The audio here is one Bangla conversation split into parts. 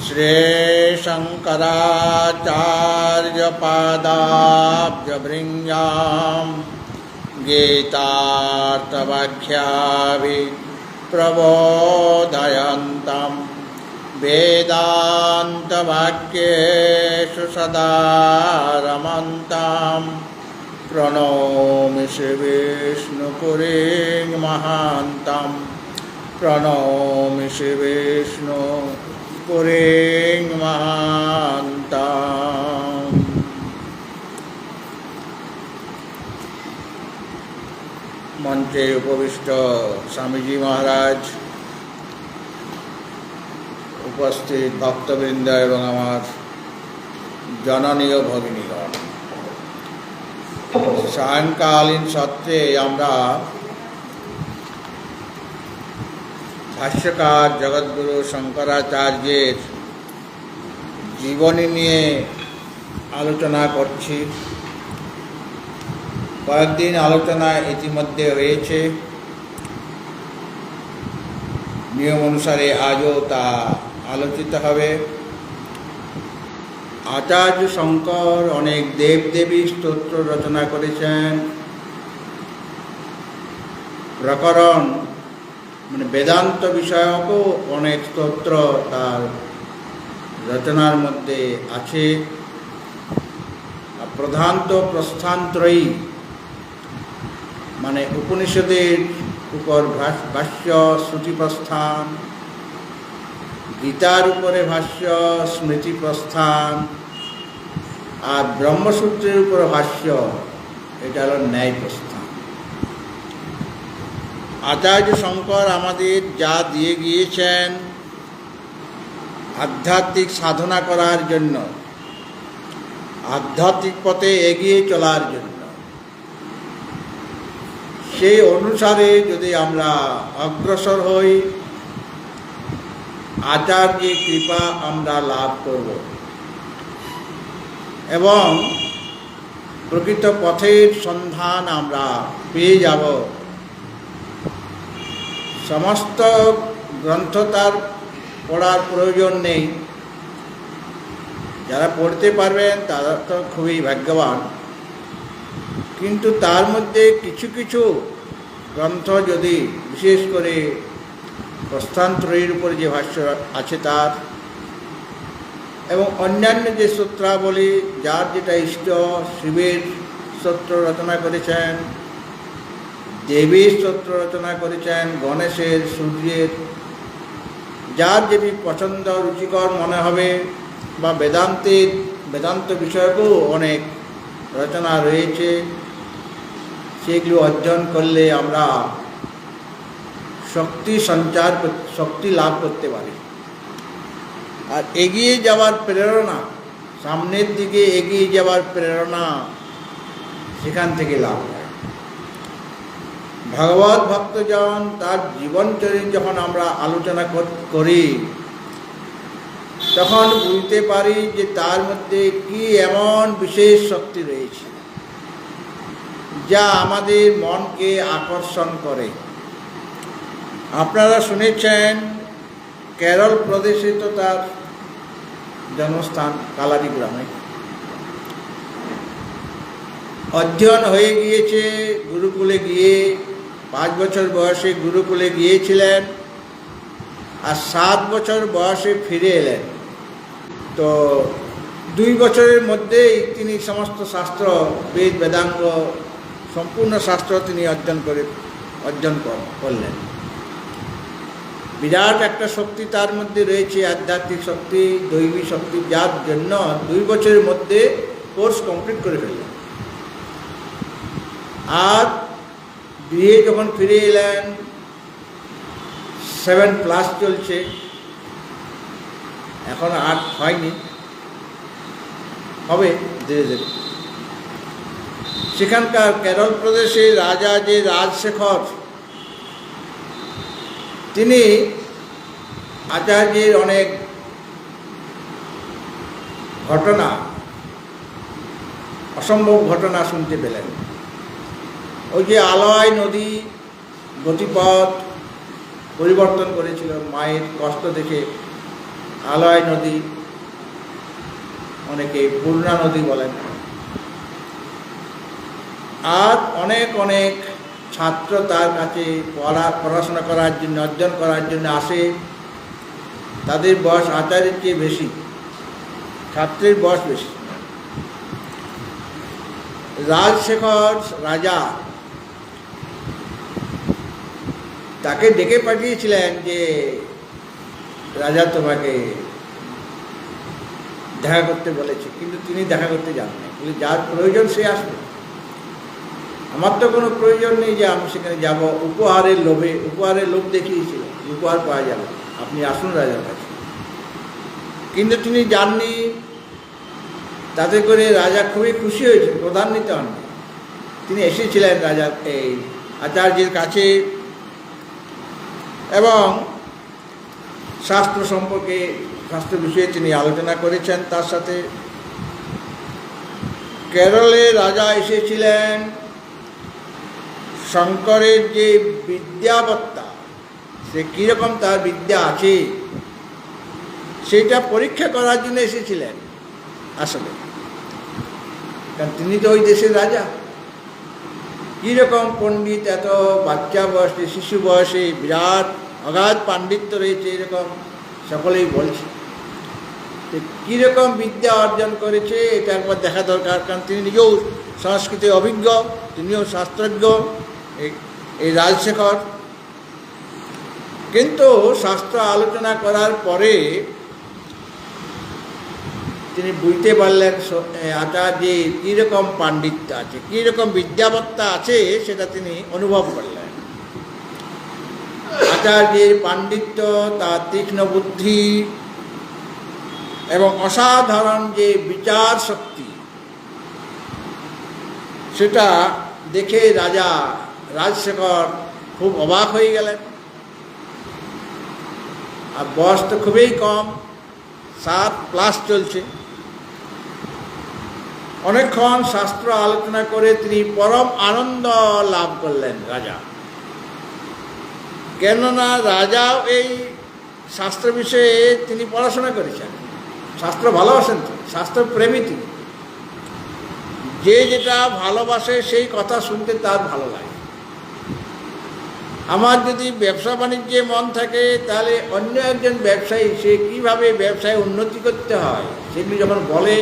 श्रीशङ्कराचार्यपादाब्जभृङ्गां गीतार्थवाक्याभिप्रबोधयन्तं वेदान्तवाक्येषु सदा रमन्तां प्रणौमि श्रीविष्णुपुरीं महान्तं प्रणौमि श्रीविष्णुपुरीं महान्तं। मंचे उपविष्ट स्वामीजी महाराज, उपस्थित भक्तबृंद एवं आमार जननी और भगिनीगण, सायंकालीन सत्रे आमरा भाष्यकार जगद्गुरु शंकराचार्येर जीवनी निये आलोचना करछि। कয়েকদিন आलोचना इतिमध्ये হয়েছে, नियम अनुसारे आजও তা आलोचित হবে। आचार्य शंकर अनेक देव देवी स्तोत्र रचना करेছেন। प्रकरण মানে वेदांत বিষয়কও অনেক স্তোত্র তার रचनार मध्य আছে। प्रधानत प्रस्थानत्रयी माने उपनिषदेर ऊपर भाष्य श्रुति प्रस्थान, गीतार ऊपर भाष्य स्मृति प्रस्थान और ब्रह्मसूत्रेर ऊपर भाष्य एटा हलो न्याय प्रस्थान। आचार्य शंकर आमादेर जा दिए गिয়েছেন आध्यात्मिक साधना करार जन्य, आध्यात्मिक पथे एगिए चलार जन्य, সেই অনুসারে যদি আমরা অগ্রসর হই আচার্যের কৃপা আমরা লাভ করব এবং প্রকৃত পথের সন্ধান আমরা পেয়ে যাব। সমস্ত গ্রন্থ তার পড়ার প্রয়োজন নেই, যারা পড়তে পারবেন তারা তো খুবই ভাগ্যবান, কিন্তু তার মধ্যে কিছু কিছু গ্রন্থ যদি বিশেষ করে প্রস্থানত্রয়ীর উপর যে ভাষ্য আছে তার এবং অন্যান্য যে সূত্রাবলী যার যেটা ইষ্ট, শিবের স্তোত্র রচনা করেছেন, দেবীর স্তোত্র রচনা করেছেন, গণেশের, সূর্যের, যার যেটি পছন্দ রুচিকর মনে হবে বা বেদান্ত বিষয়কেও অনেক রচনা রয়েছে, সেগুলো অর্জন করলে আমরা শক্তি লাভ করতে পারি। আর এগিয়ে যাওয়ার প্রেরণা, সামনের দিকে এগিয়ে যাওয়ার প্রেরণা সেখান থেকে লাভ হয়। ভগবত ভক্তজন তার জীবনচর্যা যখন আমরা আলোচনা করি তখন বুঝতে পারি যে তার মধ্যে কি এমন বিশেষ শক্তি রয়েছে যা আমাদের মনকে আকর্ষণ করে। আপনারা শুনেছেন কেরল প্রদেশে তো তার জন্মস্থান কালারি গ্রামে। অধ্যয়ন হয়ে গিয়েছে, গুরুকুলে গিয়ে 5 বছর বয়সে গুরুকুলে গিয়েছিলেন আর 7 বছর বয়সে ফিরে এলেন। তো 2 বছরের মধ্যেই তিনি সমস্ত শাস্ত্র, বেদ বেদাঙ্গ সম্পূর্ণ শাস্ত্র তিনি অর্জন করলেন। বিরাট একটা শক্তি তার মধ্যে রয়েছে, আধ্যাত্মিক শক্তি, দৈবী শক্তি, যার জন্য 2 বছরের মধ্যে কোর্স কমপ্লিট করে ফেললেন। আর বিয়ে যখন ফিরে এলেন 7+ চলছে, এখন 8 হয়নি, হবে ধীরে ধীরে। সেখানকার কেরল প্রদেশের রাজা যে রাজশেখর, তিনি আচার্যের অনেক ঘটনা, অসম্ভব ঘটনা শুনতে পেলেন। ওই যে আলয় নদী গতিপথ পরিবর্তন করেছিল মায়ের কষ্ট দেখে, আলয় নদী, অনেকে পূর্ণা নদী বলেন। আর অনেক অনেক ছাত্র তার কাছে পড়াশোনা করার জন্য, অর্জন করার জন্য আসে। তাদের বয়স আচার্যের চেয়ে বেশি, ছাত্রের বয়স বেশি। রাজশেখর রাজা তাকে ডেকে পাঠিয়েছিলেন যে রাজা তোমাকে দেখা করতে বলেছে, কিন্তু তিনি দেখা করতে যান না। বলে যার প্রয়োজন সে আসবে, আমার তো কোনো প্রয়োজন নেই যে আমি সেখানে যাব। উপহারের লোভ দেখিয়েছিল, উপহার পাওয়া যাবে, আপনি আসুন রাজার কাছে। কিন্তু তিনি যাননি। তাতে করে রাজা খুবই খুশি হয়েছে, ক্রোধান্বিত হননি। তিনি এসেছিলেন রাজার এই আচার্যের কাছে এবং শাস্ত্র সম্পর্কে, শাস্ত্র বিষয়ে তিনি আলোচনা করেছেন তার সাথে। কেরলে রাজা এসেছিলেন শঙ্করের যে বিদ্যাবত্তা, সে কীরকম তার বিদ্যা আছে সেটা পরীক্ষা করার জন্য এসেছিলেন আসলে। কারণ তিনি তো ওই দেশের রাজা। কীরকম পণ্ডিত, এত বাচ্চা বয়সে, শিশু বয়সে বিরাট অগাধ পাণ্ডিত্য রয়েছে, এরকম সকলেই বলছে। কীরকম বিদ্যা অর্জন করেছে এটা একবার দেখা দরকার। কারণ তিনি নিজেও সংস্কৃতে অভিজ্ঞ, তিনিও শাস্ত্রজ্ঞ, এই রাজশেখর। কিন্তু শাস্ত্র আলোচনা করার পরে তিনি বুঝতে পারলেন আচার্যের কীরকম পাণ্ডিত্য আছে, কীরকম বিদ্যাবত্তা আছে, সেটা তিনি অনুভব করলেন। আচার্যের পাণ্ডিত্য, তার তীক্ষ্ণ বুদ্ধি এবং অসাধারণ যে বিচার শক্তি, সেটা দেখে রাজশেখর খুব অবাক হয়ে গেলেন। আর বয়স তো খুবই কম, 7+ চলছে। অনেকক্ষণ শাস্ত্র আলোচনা করে তিনি পরম আনন্দ লাভ করলেন রাজা। কেননা রাজাও এই শাস্ত্র বিষয়ে তিনি পড়াশোনা করেছেন, শাস্ত্র ভালোবাসেন, শাস্ত্রপ্রেমী তিনি। যে যেটা ভালোবাসে সেই কথা শুনতে তার ভালো লাগে। আমার যদি ব্যবসা বাণিজ্যে মন থাকে, তাহলে অন্য একজন ব্যবসায়ী সে কীভাবে ব্যবসায় উন্নতি করতে হয় সেগুলি যখন বলে,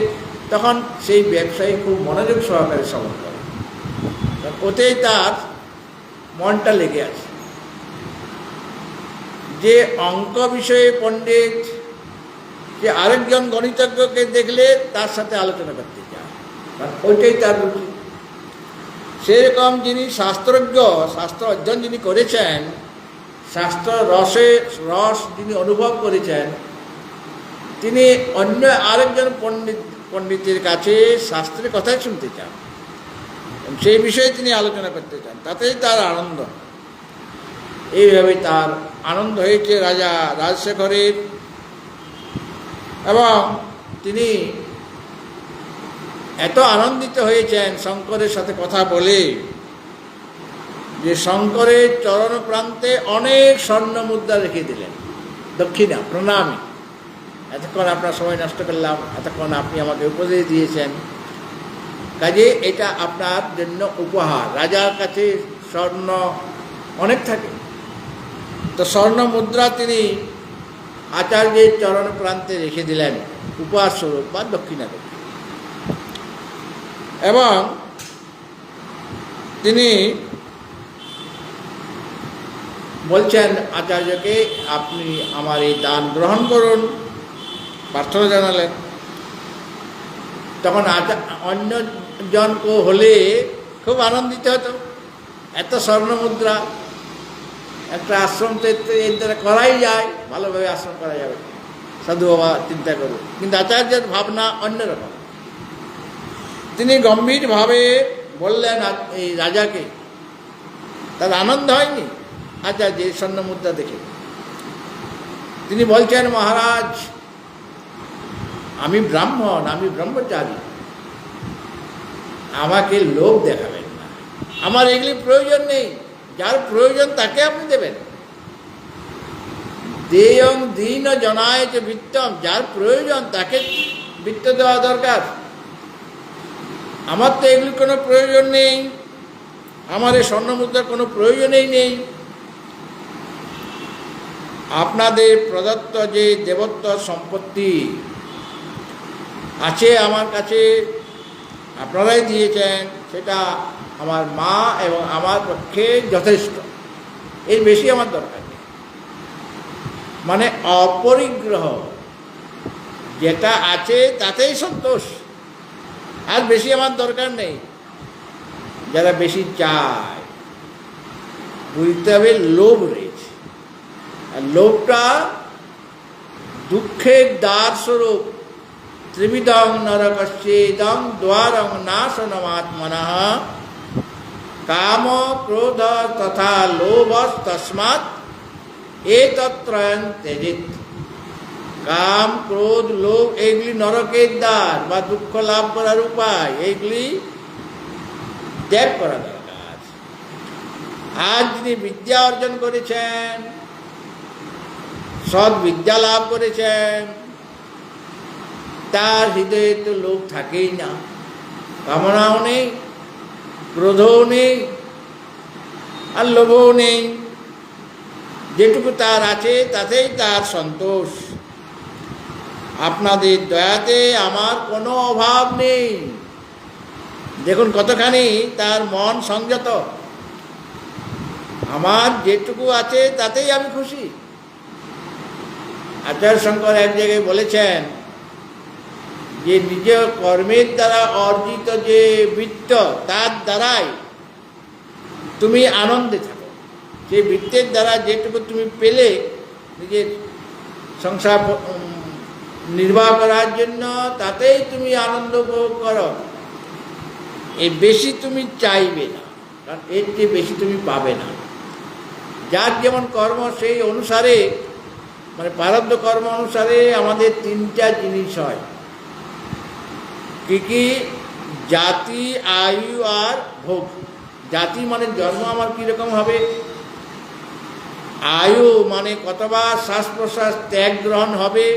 তখন সেই ব্যবসায়ী খুব মনোযোগ সহকারে শ্রবণ করে, ওতেই তার মনটা লেগে আছে। যে অঙ্ক বিষয়ে পণ্ডিত, যে আরেকজন গণিতজ্ঞকে দেখলে তার সাথে আলোচনা করতে চায়, কারণ ওইটাই তার রুচি। সেরকম যিনি শাস্ত্রজ্ঞ, শাস্ত্র অধ্যয়ন যিনি করেছেন, শাস্ত্র রস যিনি অনুভব করেছেন, তিনি অন্য আরেকজন পণ্ডিতের কাছে শাস্ত্রের কথাই শুনতে চান, সেই বিষয়ে তিনি আলোচনা করতে চান, তাতেই তার আনন্দ। এইভাবে তার আনন্দ হয়েছে রাজশেখরের। এবং তিনি এত আনন্দিত হয়েছেন শঙ্করের সাথে কথা বলে, যে শঙ্করের চরণ প্রান্তে অনেক স্বর্ণ মুদ্রা রেখে দিলেন, দক্ষিণা, প্রণামী। এতক্ষণ আপনার সময় নষ্ট করলাম, এতক্ষণ আপনি আমাকে উপদেশ দিয়েছেন, কাজে এটা আপনার জন্য উপহার। রাজার কাছে স্বর্ণ অনেক থাকে, তো স্বর্ণ মুদ্রা তিনি আচার্যের চরণ প্রান্তে রেখে দিলেন উপহার স্বরূপ বা দক্ষিণা রূপে। এবং তিনি বলছেন আচার্যকে, আপনি আমার এই দান গ্রহণ করুন, প্রার্থনা জানালেন। তখন অন্যজন হলে খুব আনন্দিত হতো, এত স্বর্ণ মুদ্রা, একটা আশ্রম তো এর দ্বারা করাই যায়, ভালোভাবে আশ্রম করা যাবে, সাধু বাবা চিন্তা করবে। কিন্তু আচার্যের ভাবনা অন্যরকম। তিনি গম্ভীরভাবে বললেন এই রাজাকে, তার আনন্দ হয়নি আচার্যের স্বর্ণ মুদ্রা দেখে। তিনি বলছেন, মহারাজ, আমি ব্রাহ্মণ, আমি ব্রহ্মচারী, আমাকে লোভ দেখাবেন না, আমার এগুলি প্রয়োজন নেই, যার প্রয়োজন তাকে আপনি দেবেন। দেয়ং দীন জনায় যে বৃত্তম, যার প্রয়োজন তাকে বৃত্ত দেওয়া দরকার। আমার তো এগুলির কোনো প্রয়োজন নেই, আমার এই স্বর্ণমুদ্রার কোনো প্রয়োজনই নেই। আপনাদের প্রদত্ত যে দেবত্ব সম্পত্তি আছে আমার কাছে, আপনারাই দিয়েছেন, সেটা আমার মা এবং আমার পক্ষে যথেষ্ট, এর বেশি আমার দরকার নেই। মানে অপরিগ্রহ, যেটা আছে তাতেই সন্তোষ, আর বেশি আমার দরকার নেই। যারা বেশি চায়, বুঝতে হবে লোভ রয়েছে, আর লোভটা দুঃখের দ্বার স্বরূপ। ত্রিবিধং নরকস্যেদং দ্বারং নাশনমাত্মনঃ কাম ক্রোধ তথা লোভস্তস্মাৎ এতত্রয়ং ত্যজেৎ। কাম, ক্রোধ, লোভ এইগুলি নরকের দ্বার বা দুঃখ লাভ করার উপায়, এইগুলি ত্যাগ করা দরকার। আজ যিনি বিদ্যা অর্জন করেছেন, সৎ বিদ্যা লাভ করেছেন, তার হৃদয়ে তো লোভ থাকেই না, কামনাও নেই, ক্রোধও নেই, আর লোভও নেই। যেটুকু তার আছে তাতেই তার সন্তোষ। আপনাদের দয়াতে আমার কোনো অভাব নেই। দেখুন কতখানি তার মন সংযত, আমার যেটুকু আছে তাতেই আমি খুশি। আচার্য শঙ্কর এক জায়গায় বলেছেন যে নিজ কর্মের দ্বারা অর্জিত যে বৃত্ত, তার দ্বারাই তুমি আনন্দে থাকো। সেই বৃত্তের দ্বারা যেটুকু তুমি পেলে নিজের সংসার নির্বাহ করার জন্য, তাতেই তুমি আনন্দ উপভোগ করো। এর বেশি তুমি চাইবে না, কারণ এর চেয়ে বেশি তুমি পাবে না। যার যেমন কর্ম সেই অনুসারে, মানে প্রারব্ধ কর্ম অনুসারে আমাদের তিনটা জিনিস হয়। কি কি? জাতি, আয়ু আর ভোগ। জাতি মানে জন্ম আমার কীরকম হবে, আয়ু মানে কতবার শ্বাস প্রশ্বাস ত্যাগ গ্রহণ হবে,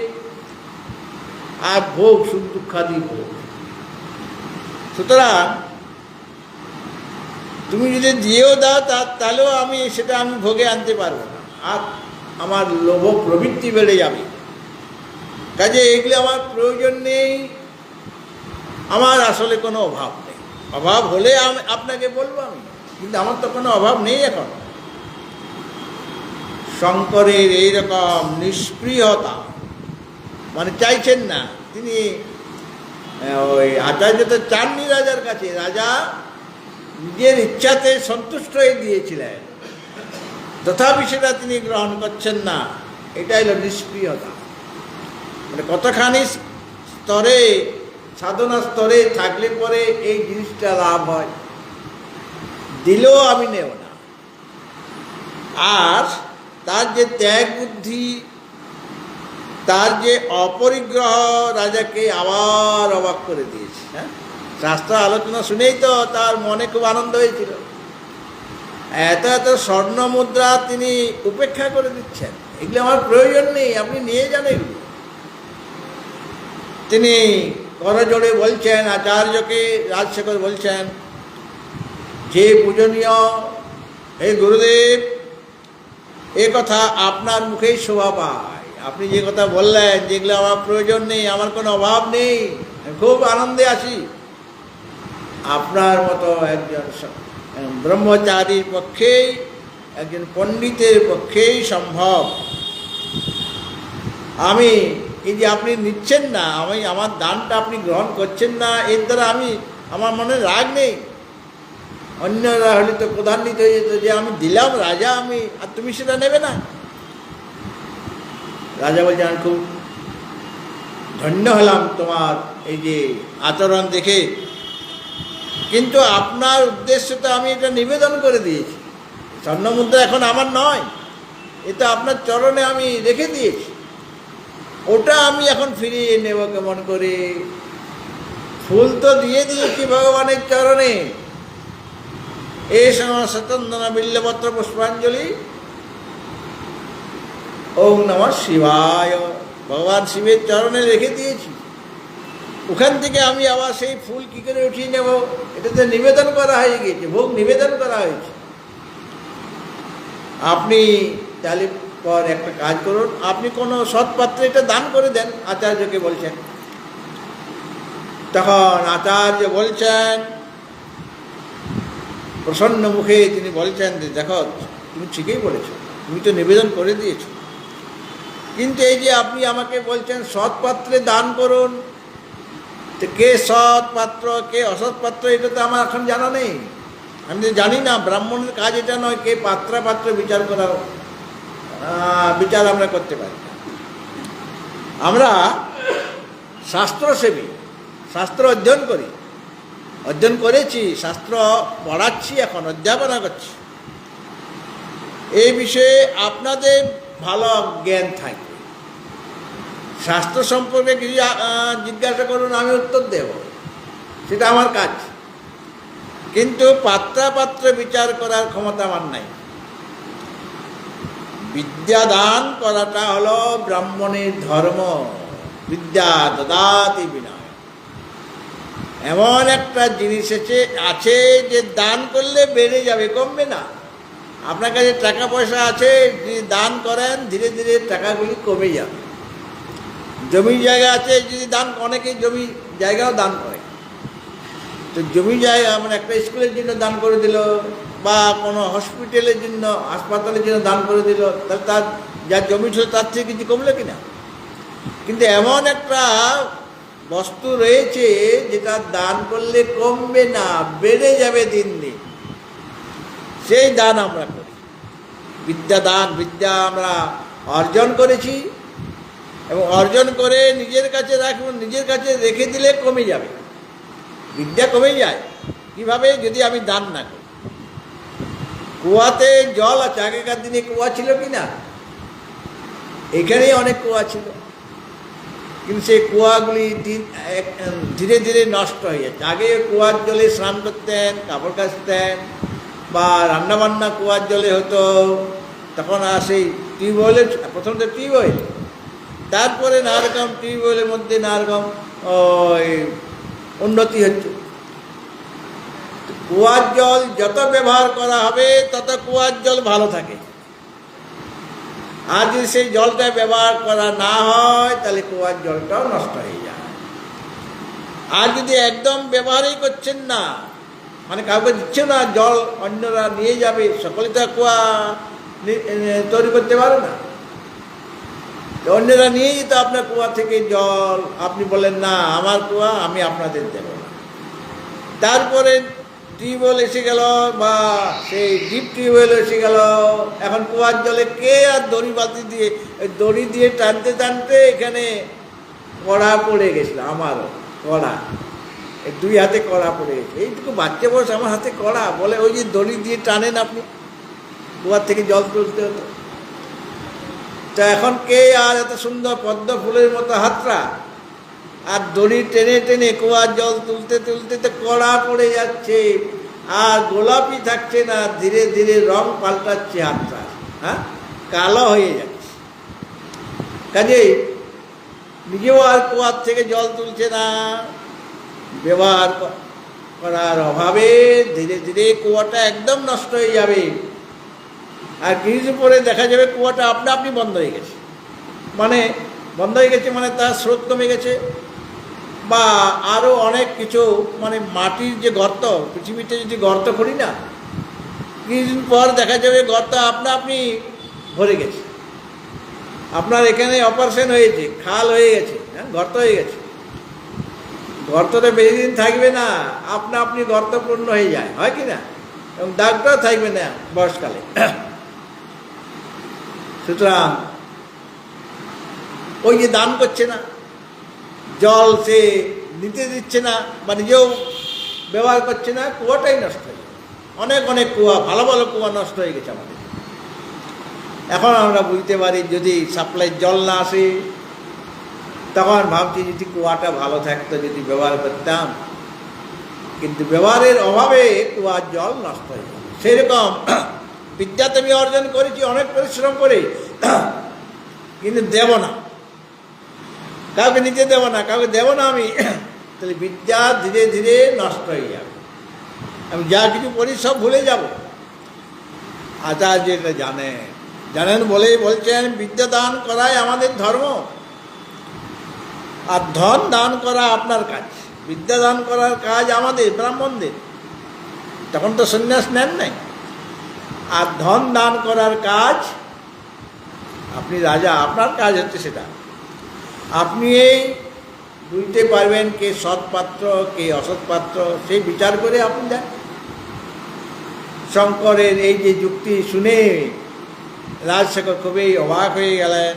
আর ভোগ সুখ দুঃখাদি ভোগ। সুতরাং তুমি যদি দিয়েও দাও তাহলেও সেটা আমি ভোগে আনতে পারবো না, আর আমার লোভ প্রবৃত্তি বেড়ে যাবে। কাজে এগুলি আমার প্রয়োজন নেই, আমার আসলে কোনো অভাব নেই। অভাব হলে আপনাকে বলবো আমি, কিন্তু আমার তো কোনো অভাব নেই এখন। শঙ্করের এইরকম নিষ্প্রিয়তা, মানে চাইছেন না তিনি। ওই আচার্য তো চাননি রাজার কাছে, রাজা নিজের ইচ্ছাতে সন্তুষ্ট হয়ে দিয়েছিলেন, তথাপি সেটা তিনি গ্রহণ করছেন না। এটা হলো নিষ্প্রিয়তা। মানে কতখানি স্তরে, সাধনা স্তরে থাকলে পরে এই জিনিসটা লাভ হয়। দিলেও আমি নেব না। আর তার যে ত্যাগ বুদ্ধি, তার যে অপরিগ্রহ রাজাকে আবার অবাক করে দিয়েছে। হ্যাঁ, শাস্ত্র আলোচনা শুনেই তো তার মনে খুব আনন্দ হয়েছিল। এত এত স্বর্ণ মুদ্রা তিনি উপেক্ষা করে দিচ্ছেন, এগুলো আমার প্রয়োজন নেই, আপনি নিয়ে যান এগুলো। তিনি করজোড়ে বলছেন, আচার্যকে রাজশেখর বলছেন, যে পূজনীয় হে গুরুদেব, এ কথা আপনার মুখেই শোভা পায়। আপনি যে কথা বললেন, যেগুলো আমার প্রয়োজন নেই, আমার কোনো অভাব নেই, খুব আনন্দে আছি। আপনার মতো একজন ব্রহ্মচারীর পক্ষেই, একজন পণ্ডিতের পক্ষেই সম্ভব। আমি এই যে আপনি নিচ্ছেন না, আমার দানটা আপনি গ্রহণ করছেন না, এর দ্বারা আমার মনে রাগ নেই। অন্যরা হলে তো ক্রধান্বিত হয়ে যেত যে আমি দিলাম রাজা, আর তুমি সেটা নেবে না। রাজা বলছেন, আমি খুব ধন্য হলাম তোমার এই যে আচরণ দেখে, কিন্তু আপনার উদ্দেশ্য তো আমি এটা নিবেদন করে দিয়েছি। স্বর্ণমুদ্রা এখন আমার নয়, এটা আপনার চরণে আমি রেখে দিয়েছি। ওটা আমি এখন ফিরিয়ে নেব কেমন করে? ফুল তো দিয়ে দিয়েছি ভগবানের চরণে। এই সময় সচন্দন বিল্লপত্র পুষ্পাঞ্জলি ওম নমঃ শিবায় ভগবান শিবের চরণে রেখে দিয়েছি। ওখান থেকে আমি আবার সেই ফুল কী করে উঠিয়ে নেব? এটাতে নিবেদন করা হয়ে গিয়েছে, ভোগ নিবেদন করা হয়েছে। আপনি তাহলে পর একটা কাজ করুন, আপনি কোনো সৎপাত্রে এটা দান করে দেন, আচার্যকে বলছেন। তখন আচার্য বলছেন, প্রসন্ন মুখে তিনি বলছেন যে দেখো, তুমি ঠিকই বলেছ, তুমি তো নিবেদন করে দিয়েছ, কিন্তু এই যে আপনি আমাকে বলছেন সৎপাত্রে দান করুন, তো কে সৎ পাত্র কে অসৎ পাত্র এটা তো আমার এখন জানা নেই। আমি তো জানি না, ব্রাহ্মণের কাজ এটা নয় কে পাত্র বিচার করা, বিচার আমরা করতে পারি না। আমরা শাস্ত্রসেবী, শাস্ত্র অধ্যয়ন করি, অধ্যয়ন করেছি, শাস্ত্র পড়াচ্ছি, এখন অধ্যাপনা করছি। এই বিষয়ে আপনাদের ভালো জ্ঞান থাকবে, শাস্ত্র সম্পর্কে কিছু জিজ্ঞাসা করুন, আমি উত্তর দেব, সেটা আমার কাজ। কিন্তু পাত্র বিচার করার ক্ষমতা আমার নাই। বিদ্যা দান করাটা হলো ব্রাহ্মণের ধর্ম। বিদ্যা দদাতি বিনয়, এমন একটা জিনিস আছে যে দান করলে বেড়ে যাবে, কমবে না। আপনার কাছে টাকা পয়সা আছে, যদি দান করেন ধীরে ধীরে টাকাগুলি কমে যাবে। জমি জায়গা আছে, যদি দান, অনেকেই জমি জায়গাও দান করে, তো জমি জায়গা মানে একটা স্কুলের জন্য দান করে দিল, বা কোনো হসপিটালের জন্য, হাসপাতালের জন্য দান করে দিল, তাহলে তার যা জমি ছিল তার থেকে কিছু কমলো কিনা? কিন্তু এমন একটা বস্তু রয়েছে যেটা দান করলে কমবে না, বেড়ে যাবে দিন দিন, সেই দান আমরা করি। বিদ্যা দান, বিদ্যা আমরা অর্জন করেছি, এবং অর্জন করে নিজের কাছে রাখবো, নিজের কাছে রেখে দিলে কমে যাবে, বিদ্যা কমে যায়। কিভাবে? যদি আমি দান না করি। কুয়াতে জল আছে, আগেকার দিনে কুয়া ছিল কি না? এখানেই অনেক কুয়া ছিল, কিন্তু সেই কুয়াগুলি ধীরে ধীরে নষ্ট হয়ে যাচ্ছে। আগে কুয়ার জলে স্নান করতেন, কাপড় কাচতেন, বা রান্নাবান্না কুয়ার জলে হতো। তখন আর সেই টিউবওয়েলের, প্রথম তো টিউবওয়েল, তারপরে নানা রকম টিউবওয়েলের মধ্যে নানা রকম উন্নতি হচ্ছে। কুয়ার জল যত ব্যবহার করা হবে তত কুয়ার জল ভালো থাকে। আর যদি সেই জলটা ব্যবহার করা না হয় তাহলে কুয়ার জলটাও নষ্ট হয়ে যায়। আর যদি একদম ব্যবহারই করছেন না, মানে কাউকে দিচ্ছে না জল, অন্যরা নিয়ে যাবে, সকলে তো কুয়া তৈরি করতে পারে না, অন্যরা নিয়ে যেত আপনার কুয়া থেকে জল, আপনি বলেন না আমার কুয়া, আমি আপনাদের দেব না। তারপরে টিউবওয়েল এসে গেল, বা সেই ডিপ টিউবওয়েল এসে গেল। এখন কুয়ার জলে কে আর দড়ি বাতি দিয়ে, দড়ি দিয়ে টানতে টানতে এখানে কড়া পড়ে গেছিল, আমারও কড়া, দুই হাতে কড়া পড়ে গেছে। এইটুকু বাচ্চা বয়স, আমার হাতে কড়া, বলে ওই যে দড়ি দিয়ে টানেন আপনি, কুয়ার থেকে জল তুলতে হতো। তা এখন কে আর এত সুন্দর পদ্ম ফুলের মতো হাতরা, আর দড়ি টেনে টেনে কুয়ার জল তুলতে তুলতে তো কড়া পড়ে যাচ্ছে, আর গোলাপি থাকছে না, ধীরে ধীরে রং পাল্টাচ্ছে হাতটা, হ্যাঁ, কালো হয়ে যাচ্ছে। কাজেই নিজেও আর কুয়ার থেকে জল তুলছে না, ব্যবহার করার অভাবে ধীরে ধীরে কুয়াটা একদম নষ্ট হয়ে যাবে। আর কিছু পরে দেখা যাবে কুয়াটা আপনা আপনি বন্ধ হয়ে গেছে, মানে বন্ধ হয়ে গেছে মানে তার স্রোত কমে গেছে, বা আরও অনেক কিছু, মানে মাটির যে গর্ত, পৃথিবীতে যদি গর্ত করি না, কিছুদিন পর দেখা যাবে গর্ত আপনা আপনি ভরে গেছে। আপনার এখানে অপারেশন হয়েছে, খাল হয়ে গেছে, হ্যাঁ, গর্ত হয়ে গেছে, গর্তটা বেশি দিন থাকবে না, আপনা আপনি গর্ত পূর্ণ হয়ে যায়, হয় কি না? এবং দাগটাও থাকবে না বয়সকালে। সুতরাং ওই যে দান করছে না, জল সে নিতে দিচ্ছে না, বা নিজেও ব্যবহার করছে না, কুয়াটাই নষ্ট হয়ে গেছে। অনেক অনেক কুয়া, ভালো ভালো কুয়া নষ্ট হয়ে গেছে আমাদের। এখন আমরা বুঝতে পারি, যদি সাপ্লাইয়ের জল না আসে, তখন ভাবছি যদি কুয়াটা ভালো থাকতো, যদি ব্যবহার করতাম, কিন্তু ব্যবহারের অভাবে কুয়ার জল নষ্ট হয়ে গেল। সেরকম বিদ্যা তো আমি অর্জন করেছি অনেক পরিশ্রম করে, কিন্তু দেব না, কাউকে নিতে দেব না, কাউকে দেব না আমি। তাহলে বিদ্যা ধীরে ধীরে নষ্ট হয়ে যাবে, আমি যা কিছু করি সব ভুলে যাব। আচার্য এটা জানেন বলেই বলছেন বিদ্যা দান করাই আমাদের ধর্ম, আর ধন দান করা আপনার কাজ। বিদ্যা দান করার কাজ আমাদের ব্রাহ্মণদের, তখন তো সন্ন্যাস নেন নাই। আর ধন দান করার কাজ আপনি রাজা, আপনার কাজ হচ্ছে সেটা। আপনি এই বুঝতে পারবেন কে সৎপাত্র কে অসৎপাত্র, সেই বিচার করে আপনি দেন। শঙ্করের এই যে যুক্তি শুনে রাজশেখর খুবই অবাক হয়ে গেলেন।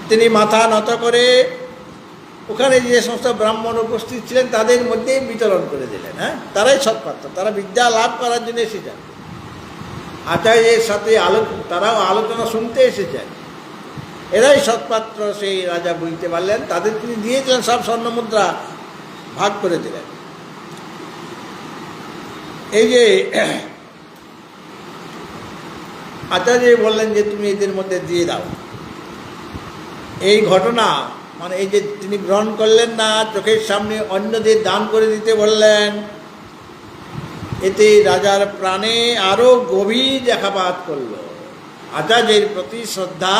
তিনি মাথা নত করে ওখানে যে সমস্ত ব্রাহ্মণ উপস্থিত ছিলেন তাদের মধ্যে বিতরণ করে দিলেন। হ্যাঁ, তারাই সৎপাত্র, তারা বিদ্যা লাভ করার জন্য এসেছেন, আচার্যের সাথে তারাও আলোচনা শুনতে এসেছেন, এরাই সৎপাত্র। সেই রাজা বুঝতে পারলেন, তাদের তিনি দিয়েছিলেন সব স্বর্ণমুদ্রা, ভাগ করে দিলেন। এই যে আচার্য বললেন যে তুমি এদের মধ্যে দিয়ে দাও, এই ঘটনা মানে এই যে তিনি গ্রহণ করলেন না, চোখের সামনে অন্যদের দান করে দিতে বললেন, এতে রাজার প্রাণে আরো গভীর দেখাপাত করল। আচার্যের প্রতি শ্রদ্ধা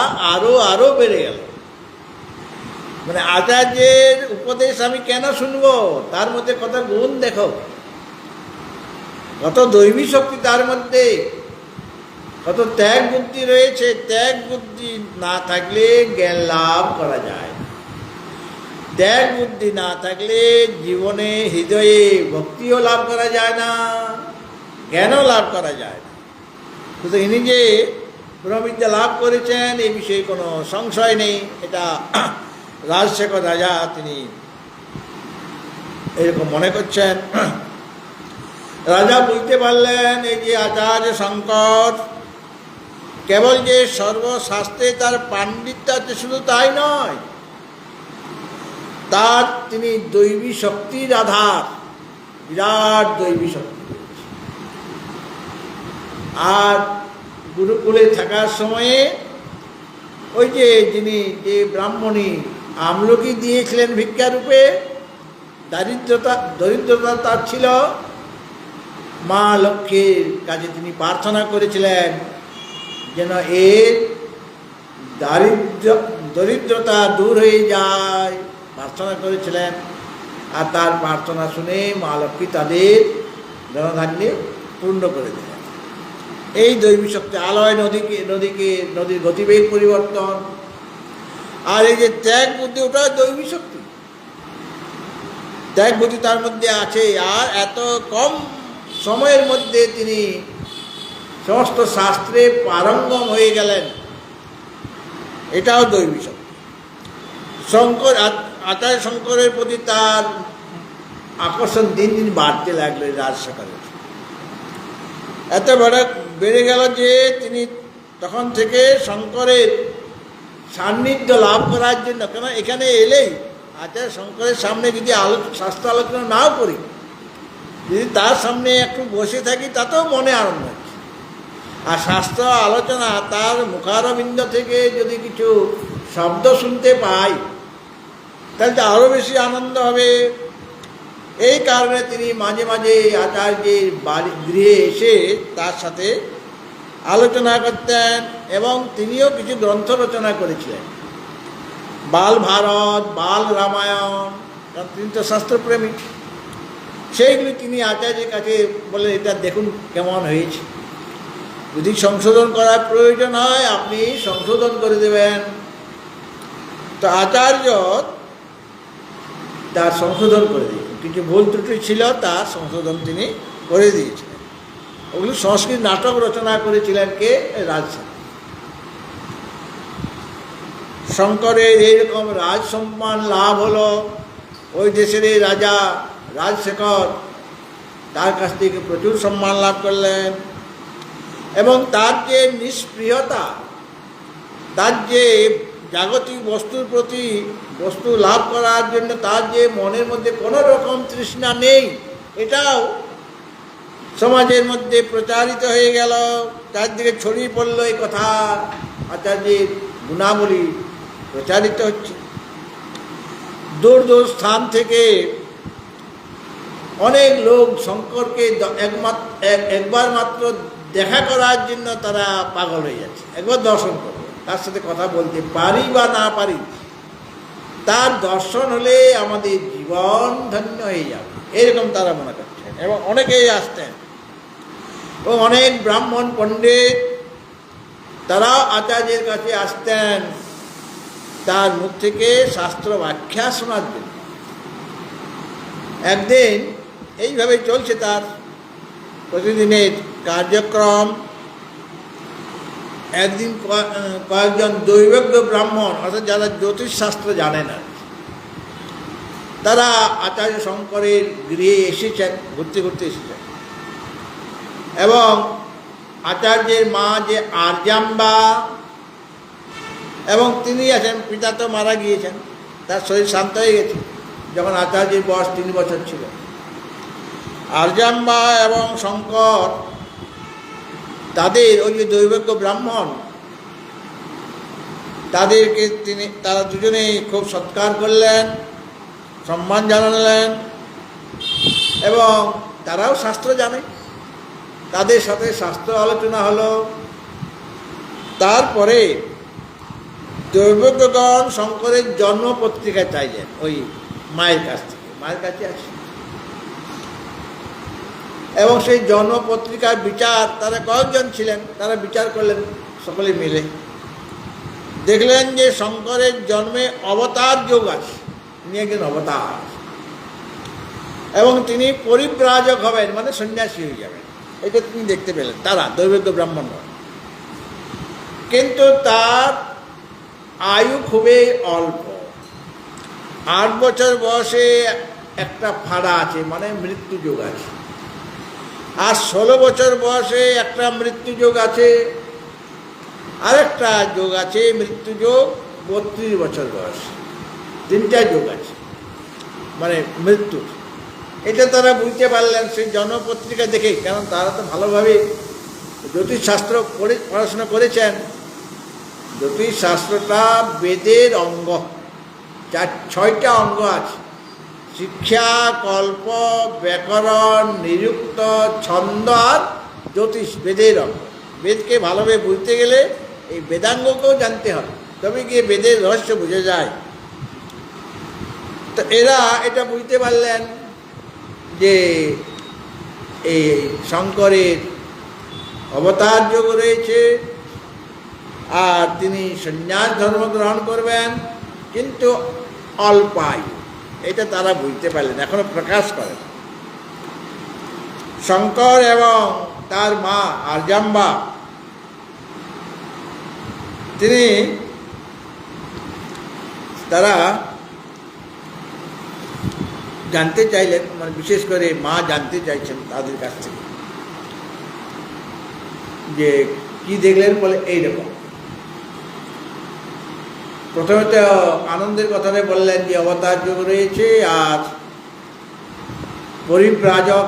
আরো বেড়ে গেল। মানে আচার্যের উপদেশ আমি কেন শুনবো, তার মধ্যে কত গুণ দেখো, কত দৈবী শক্তি তার মধ্যে, কত ত্যাগ বুদ্ধি রয়েছে। ত্যাগ বুদ্ধি না থাকলে জ্ঞান লাভ করা যায়, ত্যাগ বুদ্ধি না থাকলে জীবনে হৃদয়ে ভক্তিও লাভ করা যায় না, জ্ঞানও লাভ করা যায় না। শুধু ইনি যে ব্রহ্মবিদ্যা লাভ করেছেন এই বিষয়ে কোনো সংশয় নেই। এটা রাজশেখর রাজা তিনি এরকম মনে করছেন। রাজা বুঝতে পারলেন এই যে আচার্য শঙ্কর কেবল যে সর্বশাস্ত্রে তার পাণ্ডিত্য আছে শুধু তাই নয়, তার তিনি দৈবী শক্তির আধার, বিরাট দৈবী শক্তি। আর গুরুকুলে থাকার সময়ে ওই যে যিনি যে ব্রাহ্মণী আমলকি দিয়েছিলেন ভিক্ষারূপে, দরিদ্রতা তার ছিল, মা লক্ষ্মীর কাছে তিনি প্রার্থনা করেছিলেন যেন এর দরিদ্রতা দূর হয়ে যায়, প্রার্থনা করেছিলেন। আর তার প্রার্থনা শুনে মা লক্ষ্মী তাদের ধনধান্যে পূর্ণ করে দিলেন। এই দৈবী শক্তি আলয় নদীর গতিবেগ পরিবর্তন। আর এই যে ত্যাগ বুদ্ধি, ওটা দৈবী শক্তি, ত্যাগ বুদ্ধি তার মধ্যে আছে। আর এত কম সময়ের মধ্যে তিনি সমস্ত শাস্ত্রে পারঙ্গম হয়ে গেলেন, এটাও দৈবী শক্তি। আচার্য শঙ্করের প্রতি তার আকর্ষণ দিন দিন বাড়তে লাগলো। রাজশেখরের এত বেড়ে গেল যে তিনি তখন থেকে শঙ্করের সান্নিধ্য লাভ করার জন্য, কেন এখানে এলেই আচার্য শঙ্করের সামনে যদি শাস্ত্র আলোচনা নাও করি, যদি তার সামনে একটু বসে থাকি তাতেও মনে আনন্দ হয়। আর শাস্ত্র আলোচনা তার মুখারবিন্দ থেকে যদি কিছু শব্দ শুনতে পাই তাহলে তো আরও বেশি আনন্দ হবে। এই কারণে তিনি মাঝে মাঝে আচার্যের গৃহে এসে তার সাথে আলোচনা করতেন, এবং তিনিও কিছু গ্রন্থ রচনা করেছিলেন, বাল ভারত, বাল রামায়ণ, তিনি তো শাস্ত্রপ্রেমী। সেইগুলি তিনি আচার্যের কাছে বলে এটা দেখুন কেমন হয়েছে, যদি সংশোধন করার প্রয়োজন হয় আপনি সংশোধন করে দেবেন। তো আচার্য তার সংশোধন করে দিয়েছেন, কিছু ভুল ত্রুটি ছিল তার সংশোধন তিনি করে দিয়েছিলেন। ওগুলি সংস্কৃত নাটক রচনা করেছিলেন কে? রাজশেখর। শঙ্করের এইরকম রাজ সম্মান লাভ হলো। ওই দেশের এই রাজা রাজশেখর তার কাছ থেকে প্রচুর সম্মান লাভ করলেন, এবং তার যে নিষ্প্রিয়তা, তার যে জাগতিক বস্তুর প্রতি বস্তু লাভ করার জন্য তার যে মনের মধ্যে কোনো রকম তৃষ্ণা নেই, এটাও সমাজের মধ্যে প্রচারিত হয়ে গেল, চারদিকে ছড়িয়ে পড়ল এই কথা। আচার্যের গুণাবলী প্রচারিত হচ্ছে। দূর দূর স্থান থেকে অনেক লোক শঙ্করকে একবার মাত্র দেখা করার জন্য তারা পাগল হয়ে যাচ্ছে, একবার দর্শন করবে, তার সাথে কথা বলতে পারি বা না পারি, তার দর্শন হলে আমাদের জীবন ধন্য হয়ে যাবে, এরকম তারা মনে করছেন। এবং অনেকেই আসতেন, এবং অনেক ব্রাহ্মণ পণ্ডিত তারাও আচার্যের কাছে আসতেন তার মুখ থেকে শাস্ত্র ব্যাখ্যা শোনার জন্য। একদিন এইভাবে চলছে তার প্রতিদিনের কার্যক্রম। একদিন কয়েকজন দৈবজ্ঞ ব্রাহ্মণ, অর্থাৎ যারা জ্যোতিষশাস্ত্র জানে না, তারা আচার্য শঙ্করের গৃহে এসেছেন, ঘুরতে ঘুরতে এসেছেন। এবং আচার্যের মা যে আর্যাম্বা, এবং তিনি আছেন, পিতা তো মারা গিয়েছেন, তার শরীর শান্ত হয়ে গেছে যখন আচার্যের বয়স 3 বছর ছিল। আর্যাম্বা এবং শঙ্কর তাদের ওই যে দৈবজ্ঞ ব্রাহ্মণ, তারা দুজনেই খুব সৎকার করলেন, সম্মান জানালেন, এবং তারাও শাস্ত্র জানে, তাদের সাথে শাস্ত্র আলোচনা হলো। তারপরে দৈবজ্ঞগণ শঙ্করের জন্ম পত্রিকা চাইলেন ওই মায়ের কাছ থেকে, মায়ের কাছে আছে, এবং সেই জন্ম পত্রিকার বিচার, তারা কয়েকজন ছিলেন, তারা বিচার করলেন সকলে মিলে। দেখলেন যে শঙ্করের জন্মে অবতার যোগ আছে, তিনি একজন অবতার, এবং তিনি পরিব্রাজক হবেন, মানে সন্ন্যাসী হয়ে যাবেন, এটা তিনি দেখতে পেলেন, তারা দৈবজ্ঞ ব্রাহ্মণ। কিন্তু তার আয়ু খুবই অল্প, 8 বছর বয়সে একটা ফাড়া আছে, মানে মৃত্যু যোগ আছে, আর 16 বছর বয়সে একটা মৃত্যু যোগ আছে, আরেকটা যোগ আছে মৃত্যু যোগ 32 বছর বয়সে, 3টা যোগ আছে মানে মৃত্যু। এটা তারা বুঝতে পারলেন সেই জন্মপত্রিকা দেখে, কারণ তারা তো ভালোভাবে জ্যোতিষশাস্ত্র পড়াশোনা করেছেন। জ্যোতিষশাস্ত্রটা বেদের অঙ্গ, 6টা অঙ্গ আছে: শিক্ষা, কল্প, ব্যাকরণ, নিরুক্ত, ছন্দ আর জ্যোতিষ, বেদের অঙ্গ। বেদকে ভালোভাবে বুঝতে গেলে এই বেদাঙ্গকেও জানতে হবে, তবে গিয়ে বেদের রহস্য বুঝে যায়। তো এরা এটা বুঝতে পারলেন যে এই শঙ্করের অবতার যোগ রয়েছে, আর তিনি সন্ন্যাস ধর্ম গ্রহণ করবেন, কিন্তু অল্পায়ু, এটা তারা বুঝতে পারলেন, এখনো প্রকাশ করেন। শঙ্কর এবং তার মা আর্যাম্বা তারা জানতে চাইলেন, মানে বিশেষ করে মা জানতে চাইছেন তাদের কাছ থেকে যে কি দেখলেন। বলে এইরকম, প্রথমে তো আনন্দের কথাটা বললেন যে অবতার যোগ রয়েছে আর পরিব্রাজক,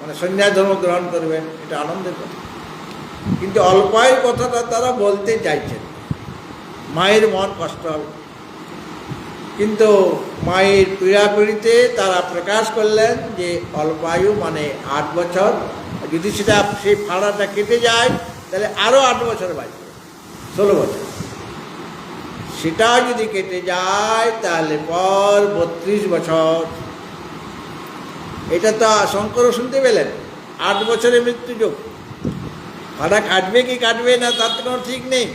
মানে সন্ন্যাস ধর্ম গ্রহণ করবেন, এটা আনন্দের কথা। কিন্তু অল্পায়ের কথাটা তারা বলতে চাইছেন, মায়ের মন কষ্ট হবে। কিন্তু মায়ের পীড়াপিড়িতে তারা প্রকাশ করলেন যে অল্পায়ু মানে 8 বছর, যদি সেটা সেই ফাড়াটা কেটে যায় তাহলে আরও 8 বছর বাঁচবে, 16 বছর। সেটা যদি কেটে যায় তাহলে পর 32 বছর। এটা তো শঙ্করও শুনতে পেলেন, 8 বছরে মৃত্যু যোগ। ফাড়া কাটবে কি কাটবে না তার তো কোনো ঠিক নেই।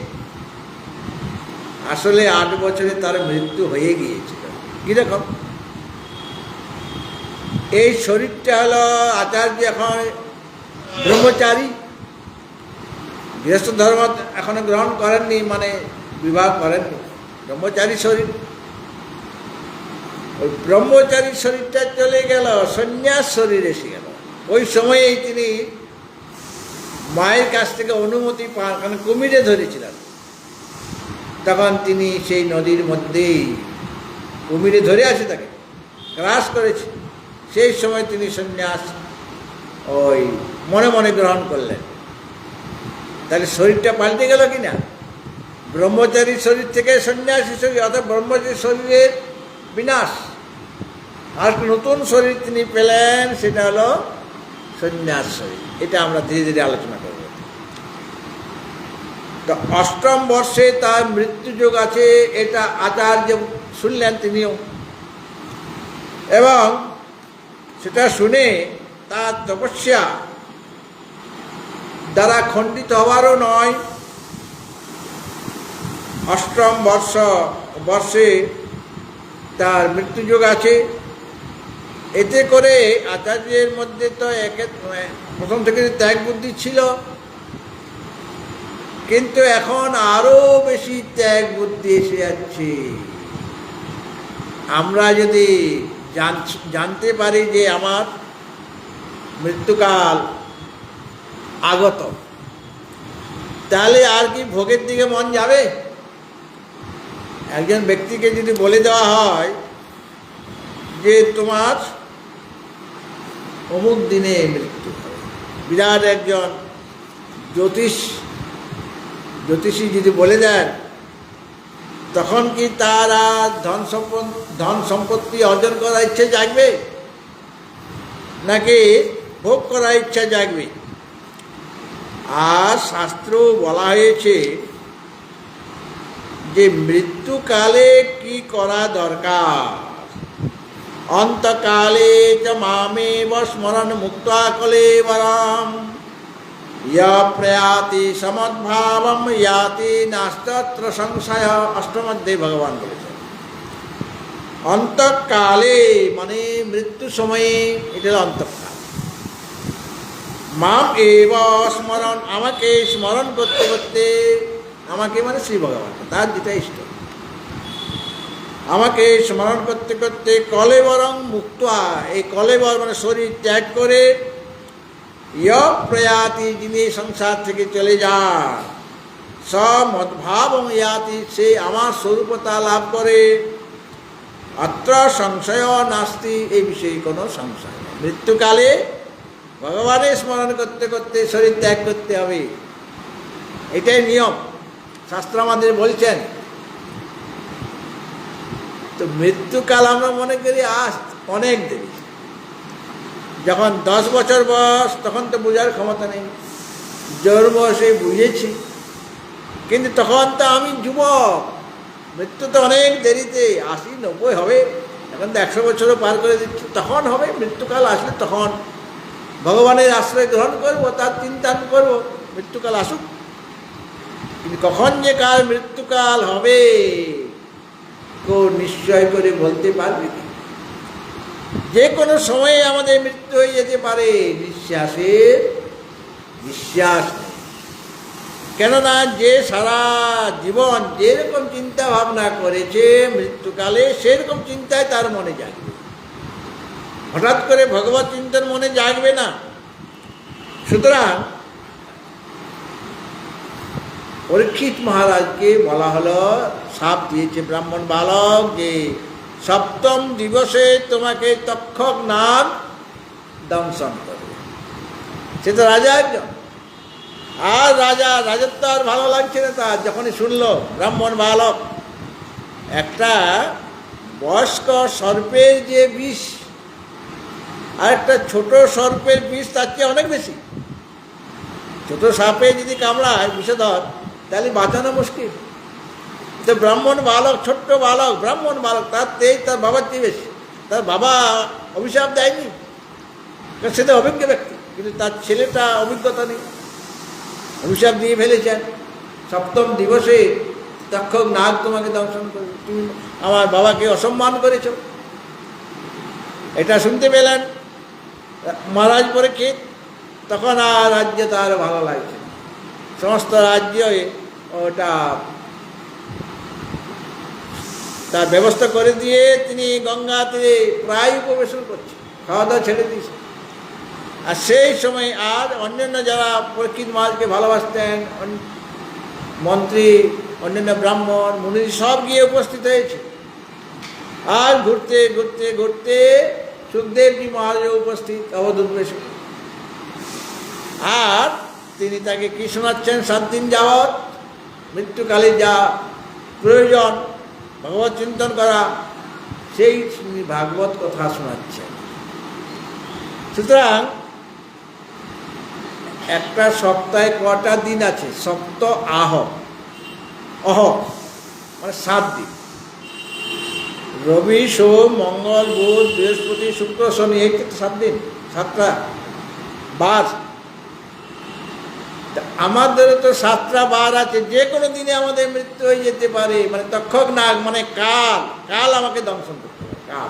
আসলে 8 বছরে তার মৃত্যু হয়ে গিয়েছিল। কীরকম? এই শরীরটা হলো আচার্য এখন ব্রহ্মচারী, গৃহস্থ ধর্ম এখনো গ্রহণ করেননি, মানে বিবাহ করেননি, ব্রহ্মচারী শরীর। ওই ব্রহ্মচারী শরীরটা চলে গেল, সন্ন্যাস শরীর এসে গেল। ওই সময়েই তিনি মায়ের কাছ থেকে অনুমতি পান, কারণ কুমিরে ধরেছিলেন। তখন তিনি সেই নদীর মধ্যেই, কুমিরে ধরে আছে তাকে, গ্রাস করেছে, সেই সময় তিনি সন্ন্যাস ওই মনে মনে গ্রহণ করলেন। তাহলে শরীরটা পাল্টে গেল কিনা? ব্রহ্মচারী শরীর থেকে সন্ন্যাসী শরীর, অর্থাৎ ব্রহ্মচারী শরীরের বিনাশ, আর নতুন শরীর তিনি পেলেন, সেটা হলো সন্ন্যাস শরীর। এটা আমরা ধীরে ধীরে আলোচনা করব। তো অষ্টম বর্ষে তার মৃত্যুযোগ আছে, এটা আচার্য শুনলেন তিনিও, এবং সেটা শুনে তার তপস্যা দ্বারা খণ্ডিত হওয়ারও নয়। অষ্টম বর্ষে তার মৃত্যুযোগ আছে। এতে করে আচার্যের মধ্যে তো প্রথম থেকে ত্যাগ বুদ্ধি ছিল, কিন্তু এখন আরো বেশি ত্যাগ বুদ্ধি এসে যাচ্ছে। আমরা যদি জানতে পারি যে আমার মৃত্যুকাল আগত, তাহলে আর কি ভোগের দিকে মন যাবে? একজন ব্যক্তিকে যদি বলে দেওয়া হয় যে তোমার অমুক দিনে মৃত্যু হবে, বিরাট একজন জ্যোতিষী যদি বলে দেন, তখন কি তার আর ধন সম্পত্তি অর্জন করার ইচ্ছে জাগবে, নাকি ভোগ করার ইচ্ছা জাগবে? আর শাস্ত্র বলা হয়েছে যে মৃত্যুকালে কি করা দরকার। অন্তকালে চ মামেব স্মরণ মুক্তা কলেবরম প্রয়াতি সমদ্ভাবম ইয়াতি নাস্তত্র সংশয়। অষ্টমধ্যে ভগবান বলেছেন অন্তকালে মানে মৃত্যু সময়ে, এটা হল অন্তকাল। মাম এব স্মরণ, আমাকে স্মরণ করতে করতে, আমাকে মানে শ্রী ভগবান, তার যেটা ইষ্ট, আমাকে স্মরণ করতে করতে কলেবরং মুক্ত, এই কলেবর মানে শরীর ত্যাগ করে, প্রয়াতি যিনি সংসার থেকে চলে যান, সমদ্ভাবং ইয়াতি সে আমার স্বরূপতা লাভ করে, অত্র সংশয় নাস্তি, এই বিষয়ে কোনো সংশয় নেই। মৃত্যুকালে ভগবানের স্মরণ করতে করতে শরীর ত্যাগ করতে হবে, এটাই নিয়ম, শাস্ত্র আমাদের বলছেন। তো মৃত্যুকাল আমরা মনে করি অনেক দেরি। যখন 10 বছর বয়স, তখন তো বোঝার ক্ষমতা নেই, জোর বয়সে বুঝেছি, কিন্তু তখন তো আমি যুবক, মৃত্যু তো অনেক দেরিতে, 80-90 হবে, এখন তো 100 বছরও পার করে দিচ্ছি, তখন হবে। মৃত্যুকাল আসলে তখন ভগবানের আশ্রয় গ্রহণ করব, তার চিন্তা করব, মৃত্যুকাল আসুক। কিন্তু কখন যে কাল মৃত্যুকাল হবে কেউ নিশ্চয় করে বলতে পারবে কি? যে কোনো সময়ে আমাদের মৃত্যু হয়ে যেতে পারে, বিশ্বাস নেই। কেননা যে সারা জীবন যেরকম চিন্তা ভাবনা করেছে, মৃত্যুকালে সেরকম চিন্তায় তার মনে জাগবে। হঠাৎ করে ভগবত চিন্তন মনে জাগবে না। সুতরাং পরীক্ষিত মহারাজকে বলা হলো, শাপ দিয়েছে ব্রাহ্মণ বালক যে সপ্তম দিবসে তোমাকে তক্ষক নাগ দংশন করবে। সে তো রাজা একজন, আর রাজত্ব আর ভালো লাগছে না তার। যখনই শুনলো ব্রাহ্মণ বালক একটা বয়স্ক সর্পের যে বিষ, আর একটা ছোট সর্পের বিষ তার চেয়ে অনেক বেশি। ছোট সাপে যদি কামড়ায় বিষধর, তাহলে বাঁচানো মুশকিল। তো ব্রাহ্মণ বালক, ছোট্ট বালক, ব্রাহ্মণ বালক, তার তেজ তার বাবার চেয়ে বেশি। তার বাবা অভিশাপ দেয়নি, কারণ সে তো অভিজ্ঞ ব্যক্তি, কিন্তু তার ছেলেটা অভিজ্ঞতা নেই, অভিশাপ দিয়ে ফেলেছেন। সপ্তম দিবসে তক্ষক নাগ তোমাকে দংশন করবে, তুমি আমার বাবাকে অসম্মান করেছ। এটা শুনতে পেলেন মহারাজ পরীক্ষিত। তখন আর রাজ্য তার ভালো লাগছে না, সমস্ত রাজ্য ওটা তার ব্যবস্থা করে দিয়ে তিনি গঙ্গা তীরে প্রায় উপবেশন করছেন, খাওয়া দাওয়া ছেড়ে দিয়েছে। আর সেই সময় আর অন্যান্য যারা পরীক্ষিত মহারাজকে ভালোবাসতেন, মন্ত্রী, অন্যান্য ব্রাহ্মণ মুনি সব গিয়ে উপস্থিত হয়েছে। আর ঘুরতে ঘুরতে ঘুরতে সুখদেবজি মহারাজ উপস্থিত অবধূত বেশে। আর তিনি তাকে কি শোনাচ্ছেন 7 দিন যাবৎ, মৃত্যুকালে যা প্রয়োজন ভগবত চিন্তন করা, সেই ভাগবত কথা শোনাচ্ছেন। সুতরাং একটা সপ্তাহে কটা দিন আছে? সপ্ত আহ অহ মানে 7 দিন। রবি, সোম, মঙ্গল, বুধ, বৃহস্পতি, শুক্র, শনি, এই 7 দিন, 7টা বার। আমাদের তো 7টা বার আছে, যে কোনো দিনে আমাদের মৃত্যু হয়ে যেতে পারে। মানে তক্ষক নাগ মানে কাল, কাল আমাকে দংশন করতে পারে, কাল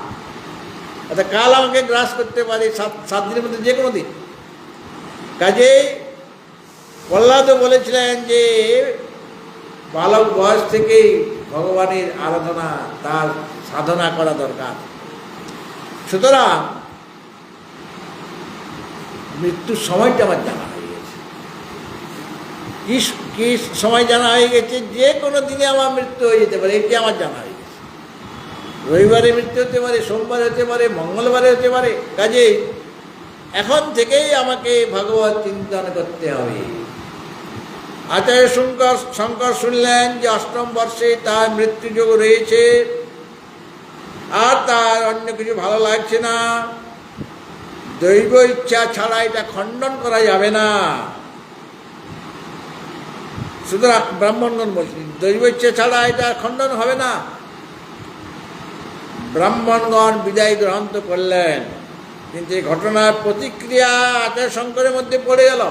অর্থাৎ কাল আমাকে গ্রাস করতে পারে 7 দিনের মধ্যে যে কোনো দিন। কাজেই প্রহ্লাদ বলেছিলেন যে বালক বয়স থেকেই ভগবানের আরাধনা, তার সাধনা করা দরকার। সুতরাং মৃত্যুর সময়টা আমার জানা হয়ে গেছে। কি সময় জানা হয়ে গেছে? যে কোনো দিনে আমার মৃত্যু হয়ে যেতে পারে, এটি আমার জানা হয়ে গেছে। রবিবারে মৃত্যু হতে পারে, সোমবারে হতে পারে, মঙ্গলবারে হতে পারে। কাজেই এখন থেকেই আমাকে ভগবত চিন্তন করতে হবে। আচার্য শঙ্কর শুনলেন যে 8ম বর্ষে তার মৃত্যুযোগ রয়েছে, আর তার অন্য কিছু ভালো লাগছে না। দৈব ইচ্ছা ছাড়া এটা খণ্ডন করা যাবে না। সুতরাং ব্রাহ্মণগণ বলছেন দৈব ইচ্ছা ছাড়া এটা খণ্ডন হবে না। ব্রাহ্মণগণ বিদায় গ্রহণ তো করলেন, কিন্তু এই ঘটনার প্রতিক্রিয়া আচার্য শঙ্করের মধ্যে পড়ে গেল।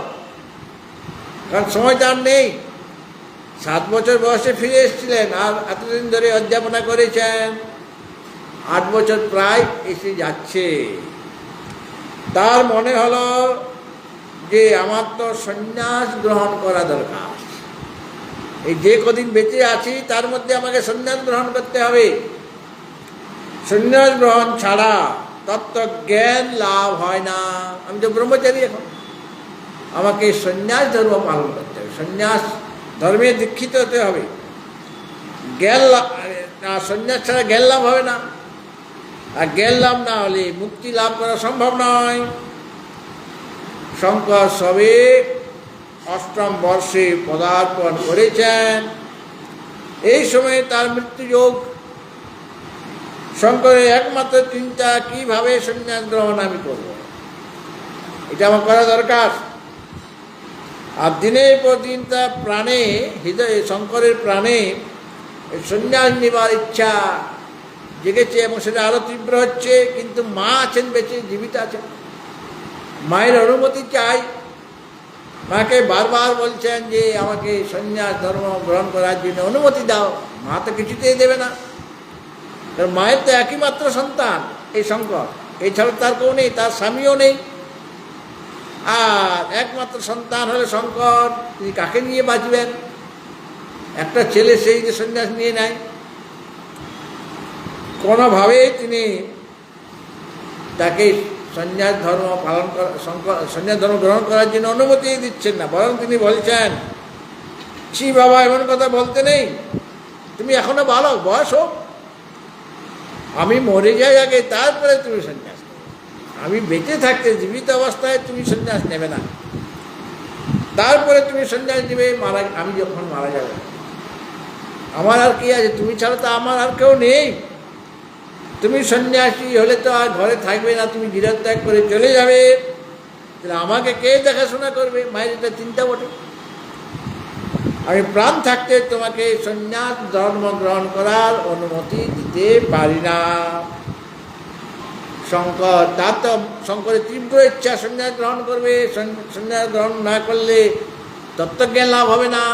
কারণ সময় তার নেই। 7 বছর বয়সে ফিরে এসেছিলেন, আর এতদিন ধরে অধ্যাপনা করেছেন, 8 বছর প্রায় এসে যাচ্ছে। তার মনে হলো যে আমার তো সন্ন্যাস গ্রহণ করা দরকার। এই যে কদিন বেঁচে আছি তার মধ্যে আমাকে সন্ন্যাস গ্রহণ করতে হবে। সন্ন্যাস গ্রহণ ছাড়া তত্ত্ব জ্ঞান লাভ হয় না। আমি তো ব্রহ্মচারী, এখন আমাকে সন্ন্যাস ধর্ম পালন করতে হবে, সন্ন্যাস ধর্মে দীক্ষিত হতে হবে। জ্ঞান সন্ন্যাস ছাড়া জ্ঞান লাভ হবে না, আর জ্ঞান লাভ না হলে মুক্তি লাভ করা সম্ভব নয়। শঙ্কর সবে 8ম বর্ষে পদার্পণ করেছেন। এই সময়ে তার মৃত্যুযোগ। শঙ্করের একমাত্র চিন্তা, কিভাবে সন্ন্যাস গ্রহণ আমি করব, এটা আমার করা দরকার। আর দিনের পর দিন তার প্রাণে, হৃদয়ে, শঙ্করের প্রাণে সন্ন্যাস নেবার ইচ্ছা জেগেছে, এবং সেটা আরও তীব্র হচ্ছে। কিন্তু মা আছেন বেঁচে, জীবিত আছেন, মায়ের অনুমতি চাই। মাকে বারবার বলছেন যে আমাকে সন্ন্যাস ধর্ম গ্রহণ করার জন্য অনুমতি দাও। মা তো কিছুতেই দেবে না, কারণ মায়ের তো একই মাত্র সন্তান এই শঙ্কর, এছাড়া তার কেউ নেই, তার স্বামীও নেই। আর একমাত্র সন্তান হলে শঙ্কর, তিনি কাকে নিয়ে বাঁচবেন? একটা ছেলে সেই যে সন্ন্যাস নিয়ে নেয়, কোনোভাবেই তিনি তাকে সন্ন্যাস ধর্ম পালন করা, সন্ন্যাস ধর্ম গ্রহণ করার জন্য অনুমতি দিচ্ছেন না। বরং তিনি বলছেন, ছি বাবা, এমন কথা বলতে নেই, তুমি এখনো বালক, বয়স হোক, আমি মরে যাই আগে, তারপরে তুমি সন্ন্যাস নেবে। আমি বেঁচে থাকতে, জীবিত অবস্থায় তুমি সন্ন্যাস নেবে না, তারপরে তুমি সন্ন্যাস নেবে আমি যখন মারা যাব। আমার আর কি আছে? তুমি ছাড়া তো আমার আর কেউ নেই। তুমি সন্ন্যাসী হলে তো আর ঘরে থাকবে না, তুমি গৃহত্যাগ করে চলে যাবে, তাহলে আমাকে কে দেখাশোনা করবে? মায়ের এটা চিন্তা বটে। আমি প্রাণ থাকতে তোমাকে সন্ন্যাস ধর্ম গ্রহণ করার অনুমতি দিতে পারি না। শঙ্কর, তার তো শঙ্করের তীব্র ইচ্ছা সন্ন্যাস গ্রহণ করবে। সন্ন্যাস গ্রহণ না করলে তত্ত্বজ্ঞান লাভ হবে না,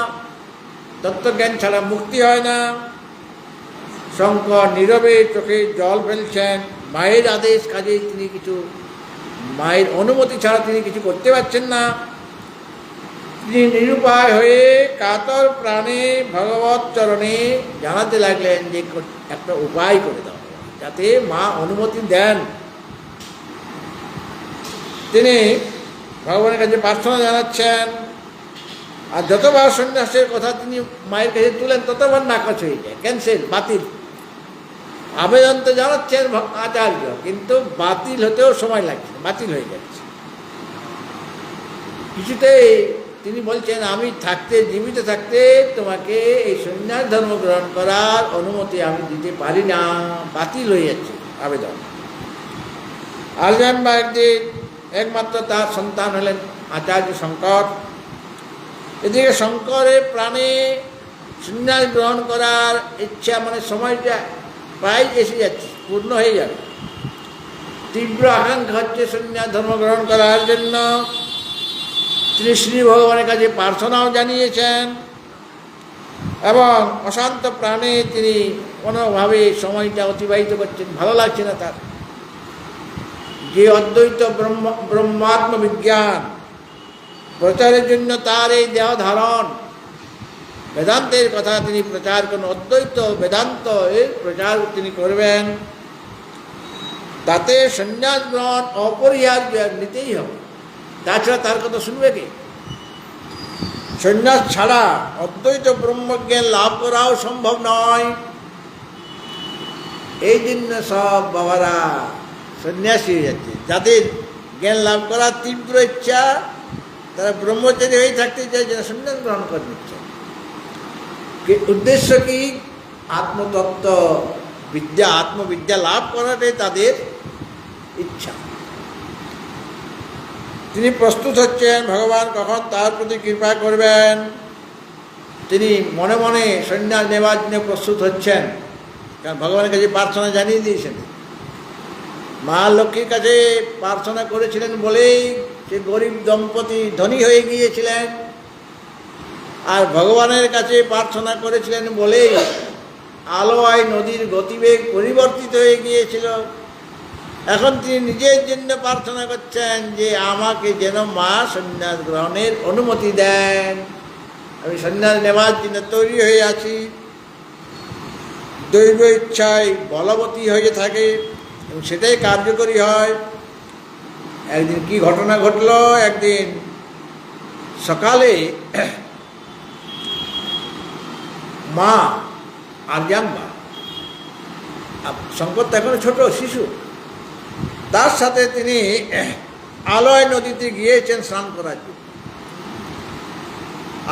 তত্ত্বজ্ঞান ছাড়া মুক্তি হয় না। শঙ্কর নীরবে চোখে জল ফেলছেন। মায়ের আদেশ, কাজে তিনি কিছু, মায়ের অনুমতি ছাড়া তিনি কিছু করতে পারছেন না। তিনি নিরুপায় হয়ে কাতর প্রাণে ভগবত চরণে জানাতে লাগলেন যে একটা উপায় করে দাও, যাতে মা অনুমতি দেন। তিনি ভগবানের কাছে প্রার্থনা জানাচ্ছেন। আর যতবার সন্ন্যাসের কথা তিনি মায়ের কাছে তুলেন, ততবার নাকচ হয়ে যায়, ক্যান্সেল, বাতিল। আবেদন তো জানাচ্ছেন আচার্য, কিন্তু বাতিল হতেও সময় লাগছে, বাতিল হয়ে যাচ্ছে। কিছুতেই তিনি বলছেন, আমি জীবিত থাকতে তোমাকে এই সন্ন্যাস ধর্ম গ্রহণ করার অনুমতি আমি দিতে পারি না, বাতিল হয়ে যাচ্ছে আবেদন। আলজানবা একমাত্র তার সন্তান হলেন আচার্য শঙ্কর। এদিকে শঙ্করের প্রাণে সন্ন্যাস গ্রহণ করার ইচ্ছা, মানে সময়টা প্রায় এসে যাচ্ছে, পূর্ণ হয়ে যাবে। তীব্র আকাঙ্ক্ষা হচ্ছে সন্ন্যাস ধর্ম গ্রহণ করার জন্য। তিনি শ্রী ভগবানের কাছে প্রার্থনাও জানিয়েছেন এবং অশান্ত প্রাণে তিনি কোনোভাবে সময়টা অতিবাহিত করছেন, ভালো লাগছে না তার। যে অদ্বৈত ব্রহ্মাত্ম বিজ্ঞান প্রচারের জন্য তার এই দেহ ধারণ, বেদান্তের কথা তিনি প্রচার করেন, অদ্বৈত বেদান্ত এর প্রচার তিনি করবেন, তাতে সন্ন্যাস গ্রহণ অপরিহার্য, নিতেই হবে, তাছাড়া তার কথা শুনবে কে? সন্ন্যাস ছাড়া অদ্বৈত ব্রহ্মজ্ঞান লাভ করাও সম্ভব নয়। এই জন্য সব বাবারা সন্ন্যাসী হয়ে যাচ্ছে। যাদের জ্ঞান লাভ করার তীব্র ইচ্ছা, তারা ব্রহ্মচারী হয়ে থাকতে চায়, যারা সন্ন্যাস গ্রহণ করে নিচ্ছে। উদ্দেশ্য কি? আত্মতত্ত্ব বিদ্যা, আত্মবিদ্যা লাভ করাটাই তাদের ইচ্ছা। তিনি প্রস্তুত হচ্ছেন, ভগবান কখন তার প্রতি কৃপা করবেন। তিনি মনে মনে সন্ন্যাস নেওয়ার জন্য প্রস্তুত হচ্ছেন, কারণ ভগবানের কাছে প্রার্থনা জানিয়ে দিয়েছেন। মা লক্ষ্মীর কাছে প্রার্থনা করেছিলেন বলেই সে গরিব দম্পতি ধনী হয়ে গিয়েছিলেন, আর ভগবানের কাছে প্রার্থনা করেছিলেন বলেই আলোয় নদীর গতিবেগ পরিবর্তিত হয়ে গিয়েছিল। এখন তিনি নিজের জন্য প্রার্থনা করছেন যে আমাকে যেন মা সন্ন্যাস গ্রহণের অনুমতি দেন, আমি সন্ন্যাস নেওয়ার জন্য তৈরি হয়ে আছি। দৈব ইচ্ছায় বলবতী হয়ে থাকে এবং সেটাই কার্যকরী হয়। একদিন কি ঘটনা ঘটল, একদিন সকালে মা আর্যাম্বা, শঙ্কর তো এখনো ছোট শিশু, তার সাথে তিনি আলয় নদীতে গিয়েছেন স্নান করার জন্য।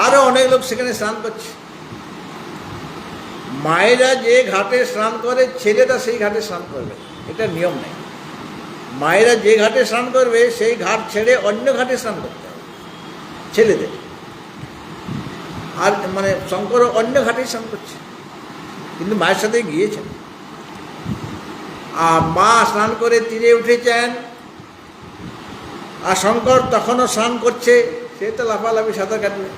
আরও অনেক লোক সেখানে স্নান করছে। মায়েরা যে ঘাটে স্নান করে, ছেলেটা সেই ঘাটে স্নান করবে, এটা নিয়ম নেই। মায়েরা যে ঘাটে স্নান করবে সেই ঘাট ছেড়ে অন্য ঘাটে স্নান করতে হবে ছেলেদের। আর মানে শঙ্কর অন্য ঘাটেই স্নান করছে, কিন্তু মায়ের সাথে গিয়েছেন। আর মা স্নান করে তীরে উঠেছেন, আর শঙ্কর তখনও স্নান করছে, সে তো লাফালাফি সাঁতার কাটবে।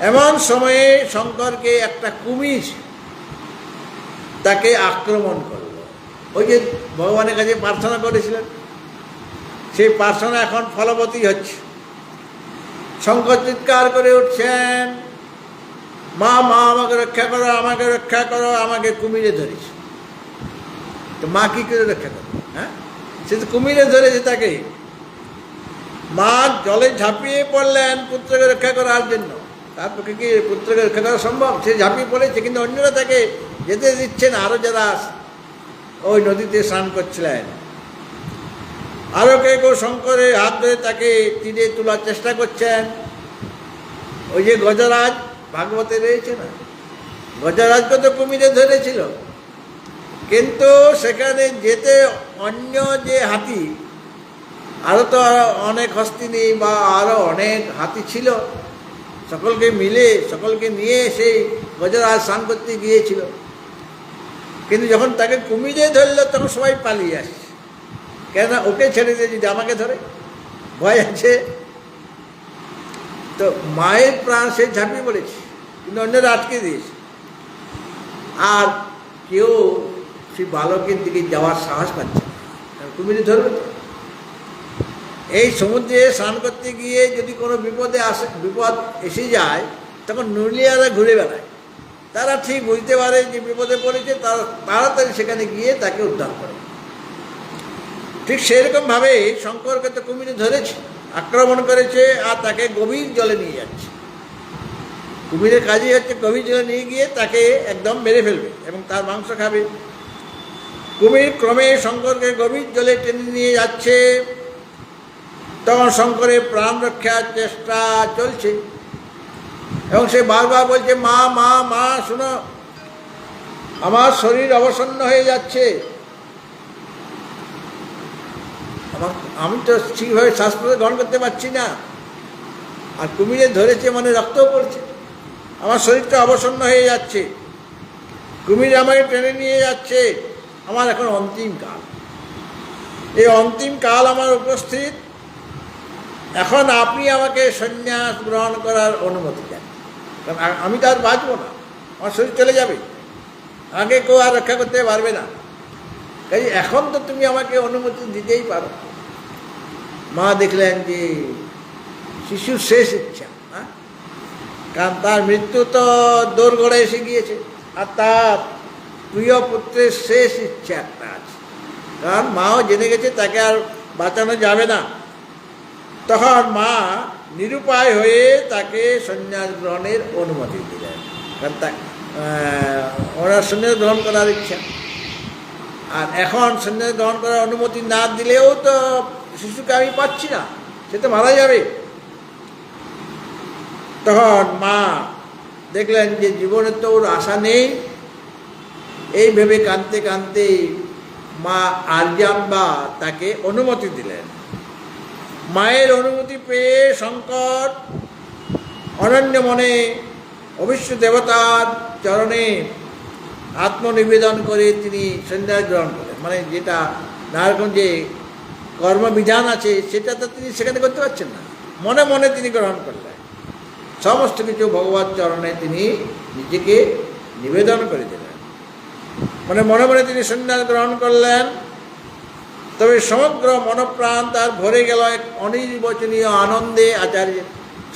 এমন সময়ে শঙ্করকে একটা কুমির তাকে আক্রমণ করল। ওই যে ভগবানের কাছে প্রার্থনা করেছিলেন, সেই প্রার্থনা এখন ফলবতী হচ্ছে। শঙ্কর চিৎকার করে উঠছেন, মা মা আমাকে রক্ষা করো, আমাকে রক্ষা করো, আমাকে কুমিরে ধরেছে। তো মা কী করে রক্ষা করবে? হ্যাঁ, সে তো কুমিরে ধরেছে তাকে। মা জলে ঝাঁপিয়ে পড়লেন পুত্রকে রক্ষা করার জন্য। তার পক্ষে কি পুত্রকে রক্ষা করা সম্ভব? সে ঝাঁপিয়ে পড়েছে, কিন্তু অন্যরা তাকে যেতে দিচ্ছেন। আরও যারা ওই নদীতে স্নান করছিলেন, আরও কেউ শঙ্করের হাত ধরে তাকে তীরে তোলার চেষ্টা করছেন। ওই যে গজরাজ ভাগবতে রয়েছে না, গজরাজকে তো কুমিরে ধরেছিল, কিন্তু সেখানে যেতে অন্য যে হাতি, আরও তো অনেক হস্তিনী বা আরও অনেক হাতি ছিল, সকলকে নিয়ে সেই গজরাজ স্নান করতে গিয়েছিল। কিন্তু যখন তাকে কুমিরে ধরল তখন সবাই পালিয়ে আসছে, কেননা ওকে ছেড়ে দিয়ে যদি আমাকে ধরে, ভয় আছে। তো মায়ের প্রাণ সে ঝাঁপিয়ে পড়েছে, কিন্তু অন্যরা আটকে দিয়েছে। আর কেউ সেই বালকের দিকে যাওয়ার সাহস পাচ্ছে না, কুমিরে ধরবে তো। এই সমুদ্রে স্নান করতে গিয়ে যদি কোনো বিপদ এসে যায়, তখন নুলিয়ারা ঘুরে বেড়ায়। তারা ঠিক বুঝতে পারে যে বিপদে পড়েছে, তারা তাড়াতাড়ি সেখানে গিয়ে তাকে উদ্ধার করে। ঠিক সেরকমভাবে শঙ্করকে তো কুমিরে ধরেছে, আক্রমণ করেছে, আর তাকে গভীর জলে নিয়ে যাচ্ছে। কুমিরের কাজই হচ্ছে গভীর জলে নিয়ে গিয়ে তাকে একদম মেরে ফেলবে এবং তার মাংস খাবে। কুমির ক্রমে শঙ্করকে গভীর জলে টেনে নিয়ে যাচ্ছে। তখন শঙ্করের প্রাণ রক্ষার চেষ্টা চলছে এবং সে বারবার বলছে, মা মা মা শোনো, আমার শরীর অবসন্ন হয়ে যাচ্ছে, আমি তো ঠিকভাবে শ্বাস প্রশ্বাস গ্রহণ করতে পারছি না, আর কুমিরে ধরেছে মানে রক্তও পড়ছে, আমার শরীরটা অবসন্ন হয়ে যাচ্ছে, কুমির আমাকে টেনে নিয়ে যাচ্ছে, আমার এখন অন্তিম কাল, এই অন্তিম কাল আমার উপস্থিত, এখন আপনি আমাকে সন্ন্যাস গ্রহণ করার অনুমতি দেন, কারণ আমি তো আর বাঁচব না, আমার শরীর চলে যাবে, আগে কেউ আর রক্ষা করতে পারবে না, কাজে এখন তো তুমি আমাকে অনুমতি দিতেই পারো। মা দেখলেন যে শিশুর শেষ ইচ্ছা, কারণ তার মৃত্যু তো দোরগোড়ায় এসে গিয়েছে, আর তার প্রিয় পুত্রের শেষ ইচ্ছা একটা আছে, কারণ মাও জেনে গেছে তাকে আর বাঁচানো যাবে না। তখন মা নিরুপায় হয়ে তাকে সন্ন্যাস গ্রহণের অনুমতি দিলেন, কারণ ওনার সন্ন্যাস গ্রহণ করার ইচ্ছা, আর এখন সন্ন্যাস গ্রহণ করার অনুমতি না দিলেও তো শিশুকে আমি পাচ্ছি না, সে তো মারা যাবে। তখন মা দেখলেন যে জীবনে তো ওর আশা নেই, এই ভেবে কাঁদতে কাঁদতে মা আর্যাম্বা তাকে অনুমতি দিলেন। মায়ের অনুমতি পেয়ে শঙ্কর অনন্য মনে অবিশ্ব দেবতার চরণে আত্মনিবেদন করে তিনি সন্ন্যাস গ্রহণ করেন, মানে যেটা নানারকম যে কর্মবিধান আছে সেটা তো তিনি সেখানে করতে পারছেন না, মনে মনে তিনি গ্রহণ করলেন, সমস্ত কিছু ভগবত চরণে তিনি নিজেকে নিবেদন করে দিলেন, মানে মনে মনে তিনি সন্ন্যাস গ্রহণ করলেন। তবে সমগ্র মনপ্রাণ তার ভরে গেল এক অনির্বচনীয় আনন্দে। আচার্য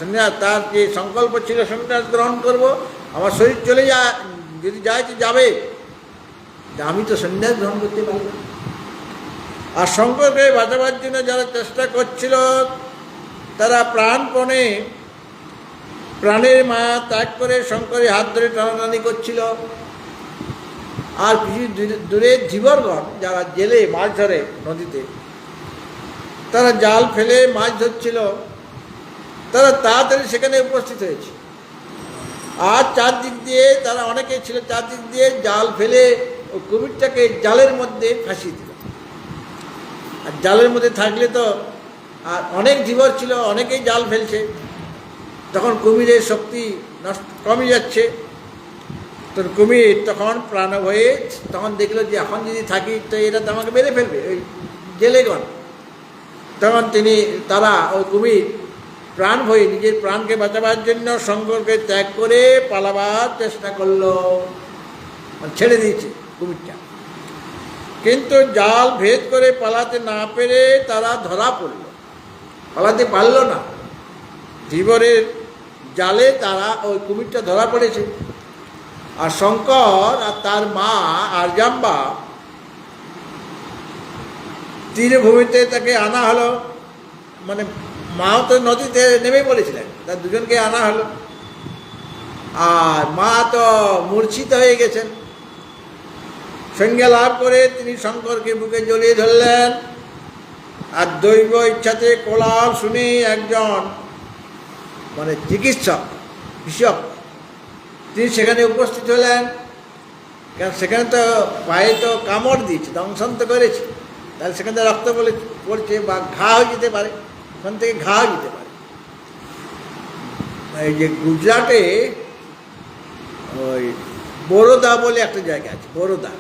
সন্ন্যাস, তার যে সংকল্প ছিল সন্ন্যাস গ্রহণ করব, আমার শরীর চলে যদি যায় তো যাবে, আমি তো সন্ন্যাস গ্রহণ করতে পারব। আর শঙ্করকে বাঁচাবার জন্য যারা চেষ্টা করছিল তারা প্রাণপণে প্রাণের মায়া ত্যাগ করে শঙ্করের হাত ধরে টানাটানি করছিল। আর কিছু দূরে ধীবরগণ যারা জেলে মাছ ধরে নদীতে, তারা জাল ফেলে মাছ ধরছিল, তারা তাড়াতাড়ি সেখানে উপস্থিত হয়েছে। আর চারদিক দিয়ে তারা অনেকে ছিল, চারদিক দিয়ে জাল ফেলে ও কুমিরটাকে জালের মধ্যে ফাঁসিয়ে দিল। আর জালের মধ্যে থাকলে তো আর অনেক ধীবর ছিল, অনেকেই জাল ফেলছে, তখন কুমিরের শক্তি কমে যাচ্ছে। তো কুমির তখন প্রাণ হয়ে তখন দেখলো যে এখন যদি থাকি তো এটা তো আমাকে মেরে ফেলবে ওই জেলেগণ। তখন তারা ওই কুমির প্রাণ হয়ে নিজের প্রাণকে বাঁচাবার জন্য শঙ্করকে ত্যাগ করে পালাবার চেষ্টা করলো, ছেড়ে দিয়েছে কুমিরটা। কিন্তু জাল ভেদ করে পালাতে না পেরে তারা ধরা পড়ল, পালাতে পারল না, ধীবরের জালে তারা ওই কুমিরটা ধরা পড়েছে। আর শঙ্কর আর তার মা আর্যাম্বা তীরভূমিতে তাকে আনা হলো, মানে মাও তো নদীতে নেমে পড়েছিলেন, তার দুজনকে আনা হলো। আর মা তো মূর্ছিত হয়ে গেছেন। সংজ্ঞা লাভ করে তিনি শঙ্করকে বুকে জড়িয়ে ধরলেন। আর দৈব ইচ্ছাতে কোলাহল শুনে একজন মানে চিকিৎসক বিশপ তিনি সেখানে উপস্থিত হলেন, কারণ সেখানে তো পায়ে তো কামড় দিয়েছে, দংশন তো করেছে, তাহলে সেখান থেকে রক্ত পড়ছে বা ঘা হয়ে যেতে পারে, ওখান থেকে ঘা হয়ে যেতে পারে। এই যে গুজরাটে ওই বরোদা বলে একটা জায়গা আছে, বরোদা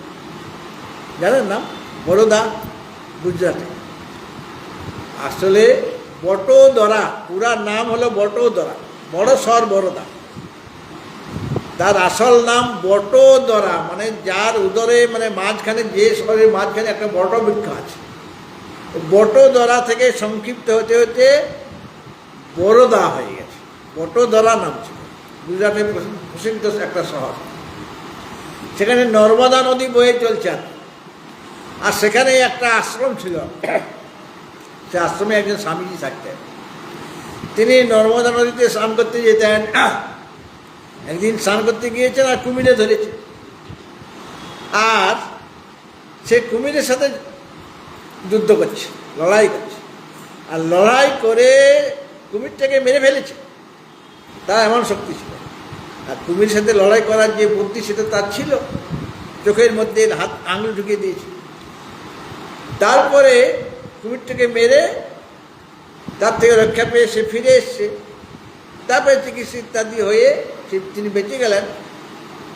জানেন না? বরোদা গুজরাটে, আসলে বটোদরা, পুরা নাম হলো বটোদরা, বড় শহর বরোদা, তার আসল নাম বটোদরা, মানে যার উদরে মানে মাঝখানে, যে শহরের মাঝখানে একটা বট বৃক্ষ আছে, বটোদরা থেকে সংক্ষিপ্ত হতে হতে বরোদা হয়ে গেছে, বটোদরা নাম ছিল। গুজরাটের প্রসিদ্ধ একটা শহর, সেখানে নর্মদা নদী বয়ে চলছে। আর সেখানে একটা আশ্রম ছিল, সে আশ্রমে একজন স্বামীজি থাকতেন, তিনি নর্মদা নদীতে স্নান করতে যেতেন। একদিন স্নান করতে গিয়েছেন আর কুমিরে ধরেছে, আর সে কুমিরের সাথে যুদ্ধ করছে, লড়াই করছে। আর লড়াই করে কুমিরটাকে মেরে ফেলেছে, তার এমন শক্তি ছিল। আর কুমির সাথে লড়াই করার যে বুদ্ধি সেটা তার ছিল, চোখের মধ্যে হাত আঙুল ঢুকিয়ে দিয়েছে। তারপরে কুমিরটাকে মেরে তার থেকে রক্ষা পেয়ে সে ফিরে এসছে। তারপরে চিকিৎসা ইত্যাদি হয়ে তিনি বেঁচে গেলেন।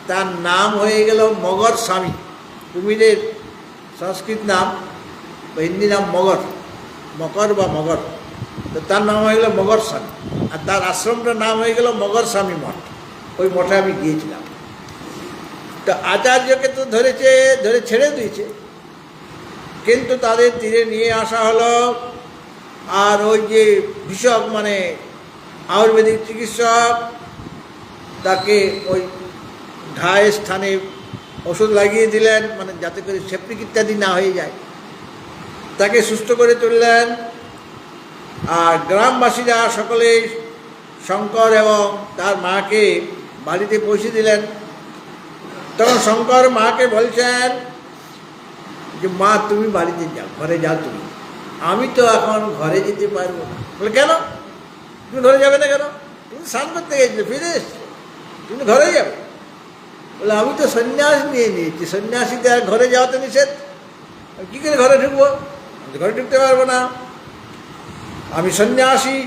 তার নাম হয়ে গেল মগর স্বামী। কুমিরের সংস্কৃত নাম বা হিন্দি নাম মগর, মকর বা মগর। তো তার নাম হয়ে গেল মগর স্বামী। আর তার আশ্রমটার নাম হয়ে গেল মগর স্বামী মঠ। ওই মঠে আমি গিয়েছিলাম। তো আচার্যকে তো ধরে ছেড়ে দিয়েছে, কিন্তু তাদের তীরে নিয়ে আসা হলো। আর ওই যে ভিষক মানে আয়ুর্বেদিক চিকিৎসক তাকে ওই ঘায়ের স্থানে ওষুধ লাগিয়ে দিলেন, মানে যাতে করে সেপ্টিক ইত্যাদি না হয়ে যায়। তাকে সুস্থ করে তুললেন। আর গ্রামবাসীরা সকলে শঙ্কর এবং তার মাকে বাড়িতে পৌঁছে দিলেন। তখন শঙ্কর মাকে বলছেন যে মা তুমি বাড়িতে যাও, ঘরে যাও তুমি, আমি তো এখন ঘরে যেতে পারবো না। বলে কেন তুমি ঘরে যাবে না কেন? তুমি স্নান করতে গেছিলে, ফিরে এসছো, তুমি ঘরে যাবে। বলে আমি তো সন্ন্যাস নিয়ে নিয়েছি, সন্ন্যাসীতে আর ঘরে যাওয়া তো নিষেধ, আমি কী করে ঘরে ঢুকবো? আমি ঘরে ঢুকতে পারবো না, আমি সন্ন্যাসী,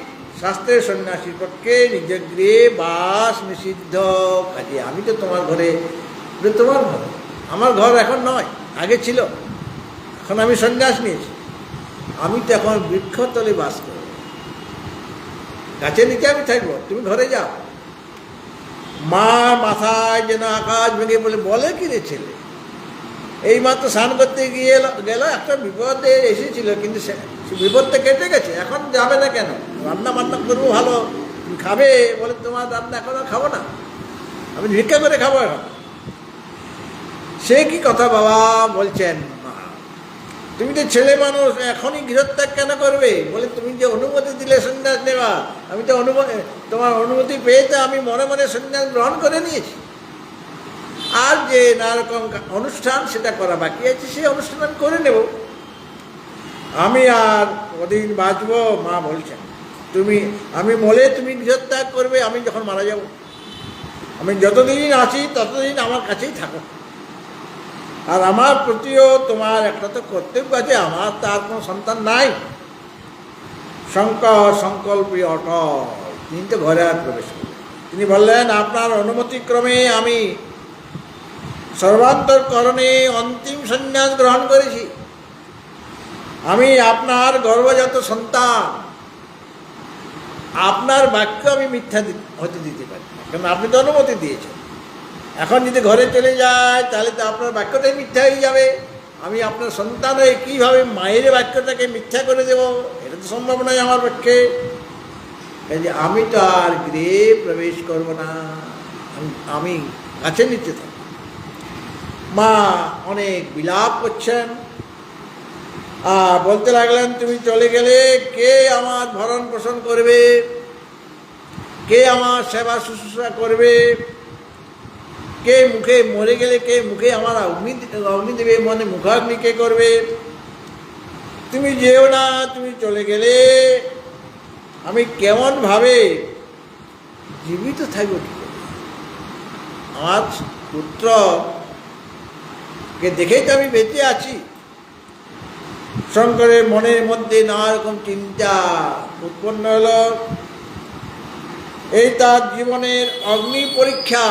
শাস্ত্রের সন্ন্যাসীর পক্ষে নিজ গৃহে বাস নিষিদ্ধ, কাজে আমি তো তোমার ঘরে, তোমার ঘর, আমার ঘর এখন নয়, আগে ছিল, এখন আমি সন্ন্যাস নিয়েছি, আমি তো এখন বৃক্ষতলে বাস করব, গাছের নিচে আমি থাকবো, তুমি ঘরে যাও। মা মাথায় যেন আকাশ ভেঙে বলে কি রে ছেলে, এই মাত্র স্নান করতে গিয়ে গেল, একটা বিপদে এসেছিল, কিন্তু সে বিপদটা কেটে গেছে, এখন যাবে না কেন? রান্না বান্না করবো ভালো, তুমি খাবে, বলে তোমার রান্না এখন আর খাবো না, আমি ভিক্ষা করে খাবো এখন। সে কি কথা বাবা বলছেন, তুমি তো ছেলে মানুষ, এখনই গৃহত্যাগ কেন করবে? বলে তুমি যে অনুমতি দিলে সন্ন্যাস নেওয়া, আমি তো তোমার অনুমতি পেয়ে তো আমি মনে মনে সন্ন্যাস গ্রহণ করে নিয়েছি। আর যে নানারকম অনুষ্ঠান সেটা করা বাকি আছে, সেই অনুষ্ঠান আমি করে নেব, আমি আর কদিন বাঁচবো? মা বলছেন আমি বলে তুমি গৃহত্যাগ করবে, আমি যখন মারা যাব, আমি যতদিন আছি ততদিন আমার কাছেই থাকো, আর আমার প্রতিও তোমার একটা তো কর্তব্য আছে, আমার তার কোনো সন্তান নাই। শঙ্কর সংকল্পী অটল, তিনি তো ঘরে আর প্রবেশ করলেন। তিনি বললেন আপনার অনুমতিক্রমে আমি সর্বান্তরকরণে অন্তিম সন্ন্যাস গ্রহণ করেছি, আমি আপনার গর্ভজাত সন্তান, আপনার বাক্য আমি মিথ্যা হতে দিতে পারি না, কারণ আপনি তো অনুমতি দিয়েছেন। এখন যদি ঘরে চলে যায় তাহলে তো আপনার বাক্যটাই মিথ্যা হয়ে যাবে, আমি আপনার সন্তান হয়ে কীভাবে মায়ের বাক্যটাকে মিথ্যা করে দেব? এটা তো সম্ভব নয় আমার পক্ষে। যে আমি তো আর গৃহে প্রবেশ করব না, আমি গাছের নিচে থাকব। মা অনেক বিলাপ করছেন আর বলতে লাগলেন তুমি চলে গেলে কে আমার ভরণ পোষণ করবে, কে আমার সেবা শুশ্রূষা করবে, কে মুখে মরে গেলে কে মুখে আমার অগ্নি দেবে, মানে মুখাগ্নি কে করবে? তুমি যেও না, তুমি চলে গেলে আমি কেমনভাবে জীবিত থাকবো কি করে? আমার পুত্রকে দেখেই তো আমি বেঁচে আছি। শঙ্করের মনের মধ্যে নানা রকম চিন্তা উৎপন্ন হলো, এই তার জীবনের অগ্নি পরীক্ষা।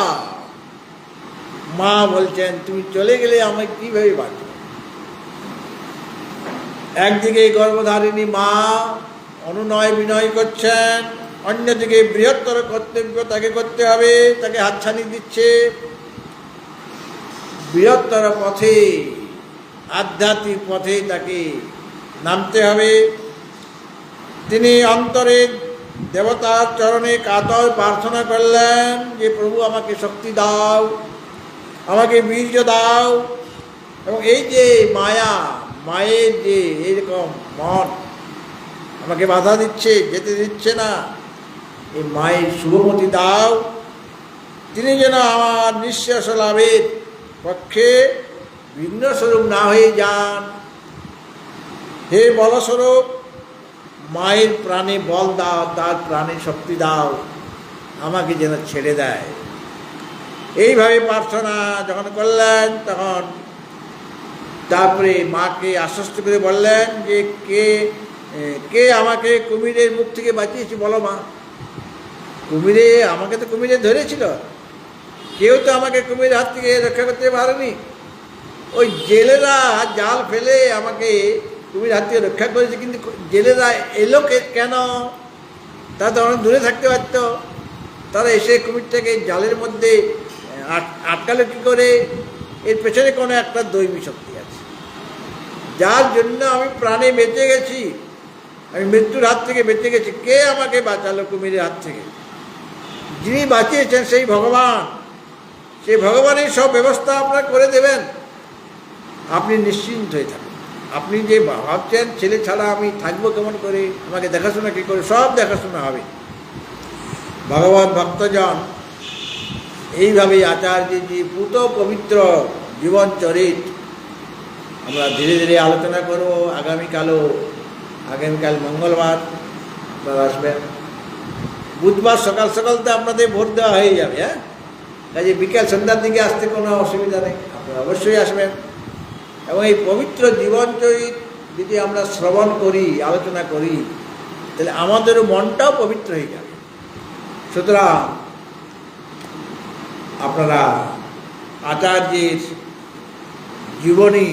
মা বলছেন তুমি চলে গেলে আমি কিভাবে বাঁচব? একদিকে গর্ভধারিণী মা অনুনয় বিনয় করছেন, অন্যদিকে বৃহত্তর কর্তব্য তাকে করতে হবে, তাকে হাতছানি দিচ্ছে। বৃহত্তর পথে, আধ্যাত্মিক পথে তাকে নামতে হবে। তিনি অন্তরে দেবতার চরণে কাতর প্রার্থনা করলেন যে প্রভু আমাকে শক্তি দাও, আমাকে বীর্য দাও, এবং এই যে মায়ের যে এইরকম মন আমাকে বাধা দিচ্ছে, যেতে দিচ্ছে না, এই মায়ের শুভমতি দাও, তিনি যেন আমার নিঃশ্বাস লাভের পক্ষে বিঘ্নস্বরূপ না হয়ে যান। হে বলস্বরূপ, মায়ের প্রাণে বল দাও, তার প্রাণে শক্তি দাও, আমাকে যেন ছেড়ে দেয়। এইভাবে প্রার্থনা যখন করলেন তখন তারপরে মাকে আশ্বস্ত করে বললেন যে কে কে আমাকে কুমিরের মুখ থেকে বাঁচিয়েছে বলো মা। আমাকে তো কুমিরে ধরেছিল, কেউ তো আমাকে কুমিরের হাত থেকে রক্ষা করতে পারেনি। ওই জেলেরা জাল ফেলে আমাকে কুমির হাত থেকে রক্ষা করেছে, কিন্তু জেলেরা এলো কেন? তারা তো অনেক দূরে থাকতে পারত, তারা এসে কুমিরটাকে জালের মধ্যে আটকালো কী করে? এর পেছনে কোনো একটা দৈবী শক্তি আছে, যার জন্য আমি প্রাণে বেঁচে গেছি, আমি মৃত্যুর হাত থেকে বেঁচে গেছি। কে আমাকে বাঁচালো কুমিরের হাত থেকে? যিনি বাঁচিয়েছেন সেই ভগবান, সেই ভগবানের সব ব্যবস্থা আপনারা করে দেবেন। আপনি নিশ্চিন্ত হয়ে থাকুন। আপনি যে ভাবছেন ছেলে ছাড়া আমি থাকবো কেমন করে, আমাকে দেখাশোনা কী করে, সব দেখাশোনা হবে। ভগবান ভক্তজন এইভাবেই আচার্যজি পুত পবিত্র জীবন চরিত আমরা ধীরে ধীরে আলোচনা করব। আগামীকাল মঙ্গলবার আপনারা আসবেন। বুধবার সকাল সকাল তো আপনাদের ভোট দেওয়া হয়ে যাবে। কাজে বিকেল সন্ধ্যার দিকে আসতে কোনো অসুবিধা নেই, আপনারা অবশ্যই আসবেন। এবং এই পবিত্র জীবনচরিত যদি আমরা শ্রবণ করি, আলোচনা করি, তাহলে আমাদেরও মনটাও পবিত্র হয়ে যাবে। সুতরাং আপনারা আচার্যের জীবনী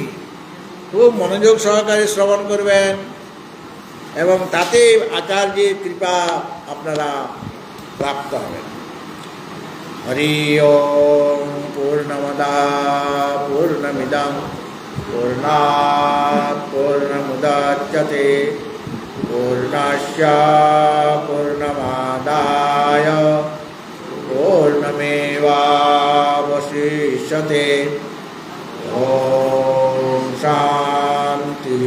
খুব মনোযোগ সহকারে শ্রবণ করবেন এবং তাতে আচার্যের কৃপা আপনারা প্রাপ্ত হবেন। হরি ওম পূর্ণমদা পূর্ণমিদং পূর্ণাৎ পূর্ণমুদচ্যতে পূর্ণস্য পূর্ণমাদায় পূর্ণমেবাবশিষ্যতে। ওম শান্তি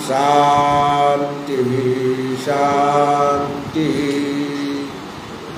শান্তি শান্তি।